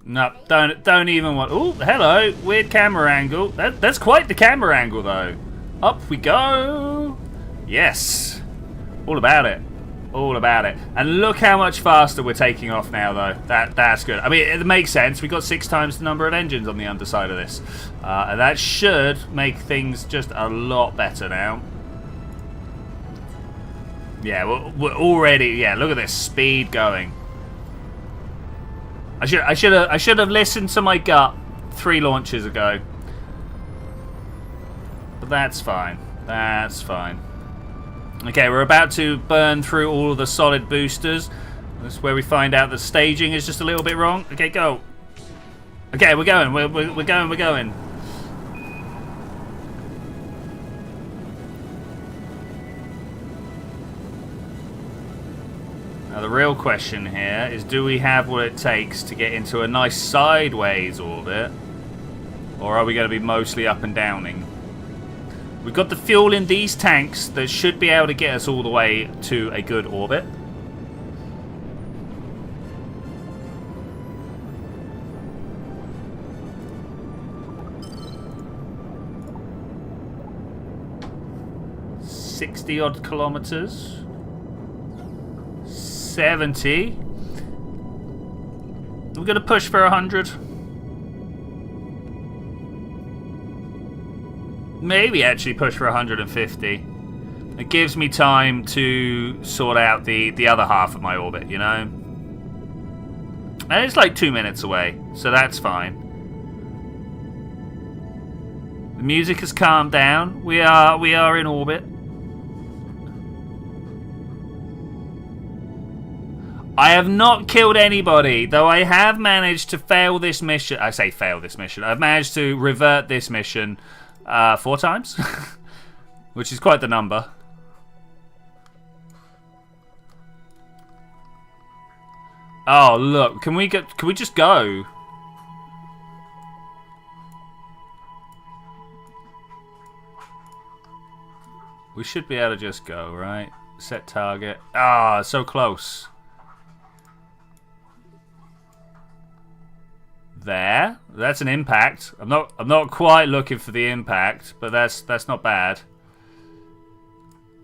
No, don't even want... Oh, hello. Weird camera angle. That's quite the camera angle, though. Up we go. Yes. All about it. All about it. And look how much faster we're taking off now, though. That's good. I mean, it makes sense. We've got 6 times the number of engines on the underside of this. And that should make things just a lot better now. Yeah, we're already... Yeah, look at this speed going. I should have listened to my gut 3 launches ago. But that's fine. That's fine. Okay, we're about to burn through all of the solid boosters. That's where we find out the staging is just a little bit wrong. Okay, go. Okay, we're going. We're going. We're going. Now the real question here is, do we have what it takes to get into a nice sideways orbit? Or are we going to be mostly up and downing? We've got the fuel in these tanks that should be able to get us all the way to a good orbit. $60-odd kilometers. 70. We're going to push for 100. Maybe actually push for 150. It gives me time to sort out the other half of my orbit, you know? And it's like 2 minutes away, so that's fine. The music has calmed down. We are in orbit. I have not killed anybody, though I have managed to fail this mission. I say fail this mission. I've managed to revert this mission 4 times, which is quite the number. Oh, look. Can we just go? We should be able to just go, right? Set target. Ah, so close. There. That's an impact. I'm not quite looking for the impact, but that's not bad.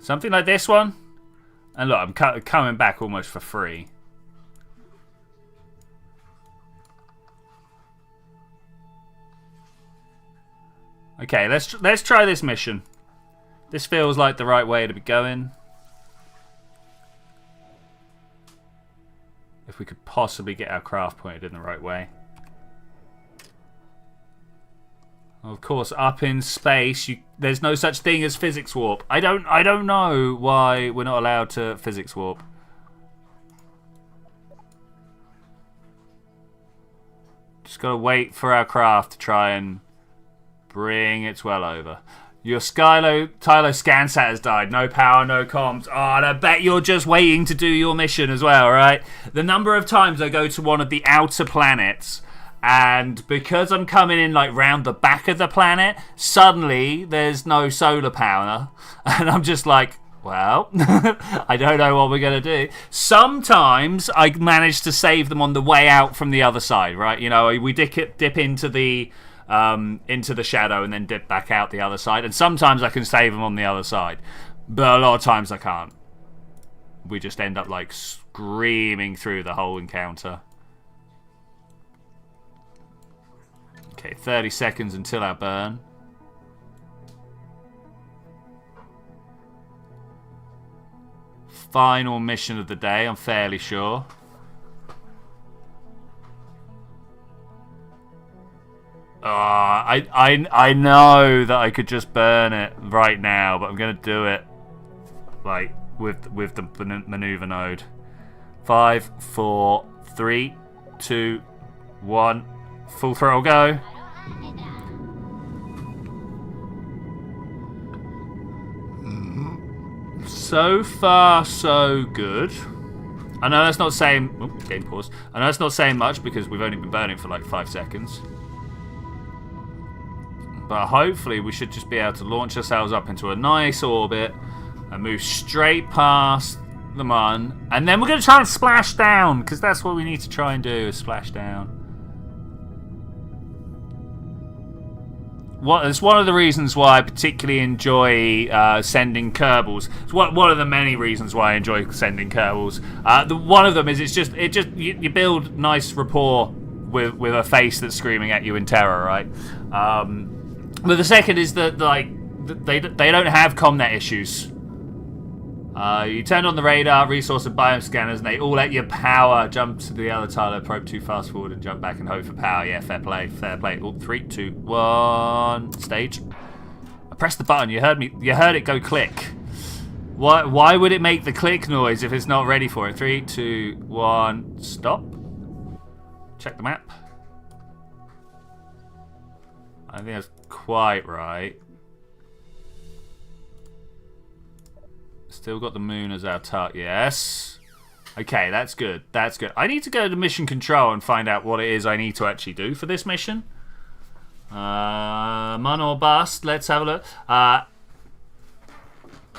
Something like this one. And look, I'm coming back almost for free. Okay, let's try this mission. This feels like the right way to be going. If we could possibly get our craft pointed in the right way. Of course, up in space, there's no such thing as physics warp. I don't know why we're not allowed to physics warp. Just gotta wait for our craft to try and bring its well over. Your Tylo Scansat has died. No power, no comms. Oh, and I bet you're just waiting to do your mission as well, right? The number of times I go to one of the outer planets, and because I'm coming in like round the back of the planet, suddenly there's no solar power. And I'm just like, well, I don't know what we're going to do. Sometimes I manage to save them on the way out from the other side, right? You know, we dip into the shadow and then dip back out the other side. And sometimes I can save them on the other side. But a lot of times I can't. We just end up like screaming through the whole encounter. Okay, 30 seconds until our burn. final mission of the day, I'm fairly sure. I know that I could just burn it right now, but I'm gonna do it like with the maneuver node. 5, 4, 3, 2, 1. Full throttle go. So far, so good. I know that's not saying... Oh, game pause. I know that's not saying much because we've only been burning for like 5 seconds. But hopefully we should just be able to launch ourselves up into a nice orbit and move straight past the Mun. And then we're going to try and splash down, because that's what we need to try and do, is splash down. It's one of the reasons why I particularly enjoy sending Kerbals. It's one of the many reasons why I enjoy sending Kerbals. One of them is you build nice rapport with a face that's screaming at you in terror, right? But the second is that they don't have comnet issues. You turn on the radar, resource and biome scanners, and they all let you power. Jump to the other tile, probe 2 fast forward, and jump back and hope for power. Yeah, fair play, fair play. Oh, 3, 2, 1. Stage. I pressed the button. You heard me. You heard it go click. Why would it make the click noise if it's not ready for it? 3, 2, 1. Stop. Check the map. I think that's quite right. Still got the moon as our target. Yes. Okay, that's good. That's good. I need to go to mission control and find out what it is I need to actually do for this mission. Mun or bust. Let's have a look.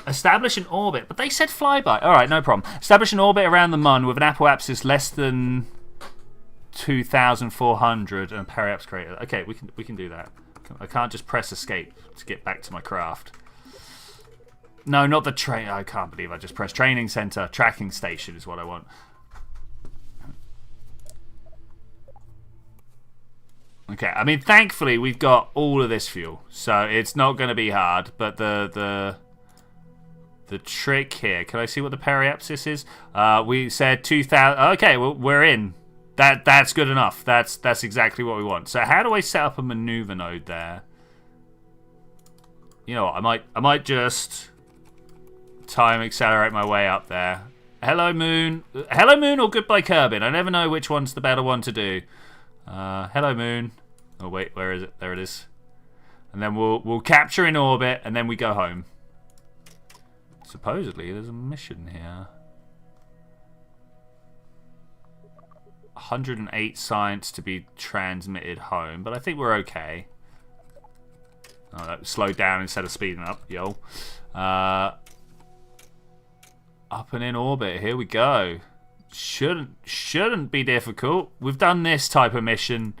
Establish an orbit. But they said flyby. Alright, no problem. Establish an orbit around the Mun with an apoapsis less than 2,400 and a periapse crater. Okay, we can do that. I can't just press escape to get back to my craft. No, not the train. I can't believe I just pressed training center. Tracking station is what I want. Okay, I mean, thankfully we've got all of this fuel, so it's not going to be hard. But the trick here, can I see what the periapsis is? We said 2,000. Okay, well we're in. That's good enough. That's exactly what we want. So how do I set up a maneuver node there? You know what? I might just time accelerate my way up there. Hello moon. Hello moon or goodbye Kerbin. I never know which one's the better one to do. Hello moon. Oh wait, where is it? There it is. And then we'll capture in orbit and then we go home. Supposedly there's a mission here. 108 science to be transmitted home, but I think we're okay. Oh, that slowed down instead of speeding up. Yo. Up and in orbit. Here we go. Shouldn't be difficult. We've done this type of mission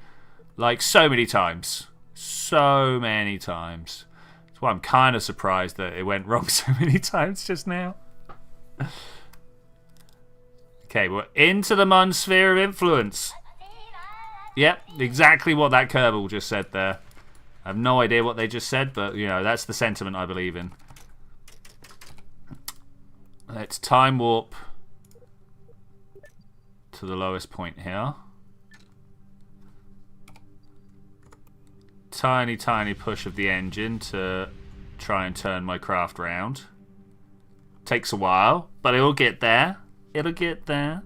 like so many times. So many times. That's why I'm kind of surprised that it went wrong so many times just now. Okay, we're into the Mun sphere of influence. Yep, exactly what that Kerbal just said there. I have no idea what they just said, but, you know, that's the sentiment I believe in. Let's time warp to the lowest point here. Tiny, tiny push of the engine to try and turn my craft round. Takes a while, but it'll get there. It'll get there.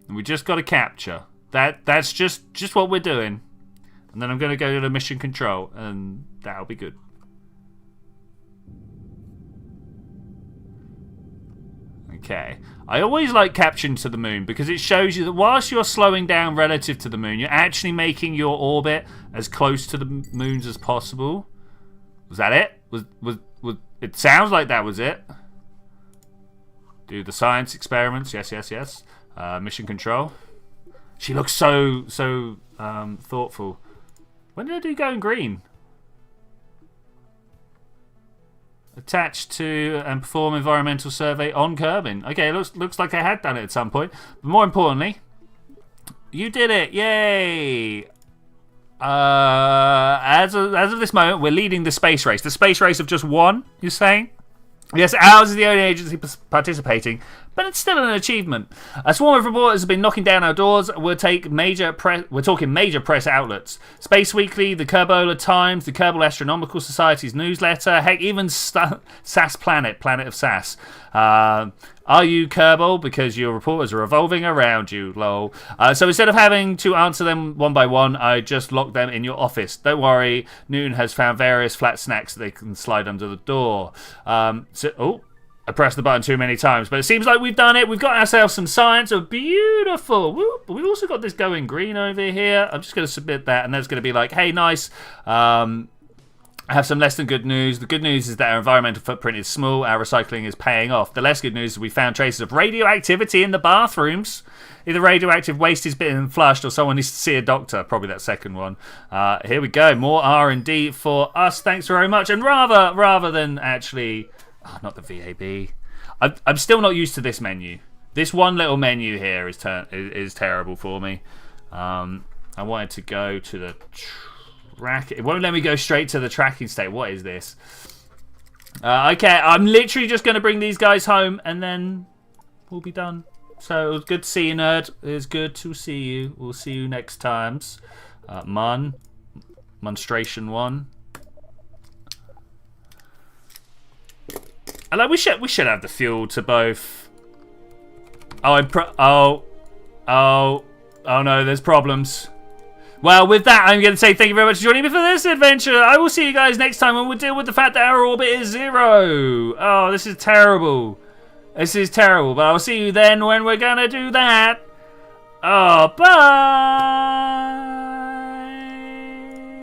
And we just got to capture. That's just what we're doing. And then I'm going to go to mission control, and that'll be good. Okay. I always like capturing to the moon because it shows you that whilst you're slowing down relative to the moon, you're actually making your orbit as close to the moons as possible. Was that it? Was it sounds like that was it. Do the science experiments. Yes, yes, yes. Mission control. She looks so thoughtful. When did I do going green? Attached to and perform environmental survey on Kerbin. Okay, it looks like I had done it at some point. But more importantly, you did it. Yay! As of this moment, we're leading the space race. The space race of just one, you're saying? Yes, ours is the only agency participating, but it's still an achievement. A swarm of reporters have been knocking down our doors. We're talking major press outlets. Space Weekly, the Kerbola Times, the Kerbal Astronomical Society's newsletter, heck, even SAS Planet of SAS. Are you Kerbal? Because your reporters are revolving around you, lol. So instead of having to answer them one by one, I just locked them in your office. Don't worry, Newton has found various flat snacks that they can slide under the door. I pressed the button too many times, but it seems like we've done it. We've got ourselves some science. Oh, beautiful. Woo. We've also got this going green over here. I'm just going to submit that, and that's going to be like, hey, nice. I have some less than good news. The good news is that our environmental footprint is small. Our recycling is paying off. The less good news is we found traces of radioactivity in the bathrooms. Either radioactive waste is being flushed or someone needs to see a doctor. Probably that second one. Here we go. More R&D for us. Thanks very much. And rather than actually... Oh, not the VAB. I'm still not used to this menu. This one little menu here is terrible for me. I wanted to go to the... It won't let me go straight to the tracking state. What is this? Okay, I'm literally just going to bring these guys home and then we'll be done. So it was good to see you, nerd. It was good to see you. We'll see you next times. Monstration 1. And like we should have the fuel to both. Oh no, there's problems. Well, with that, I'm going to say thank you very much for joining me for this adventure. I will see you guys next time when we'll deal with the fact that our orbit is 0. Oh, this is terrible. This is terrible, but I'll see you then when we're going to do that. Oh, bye.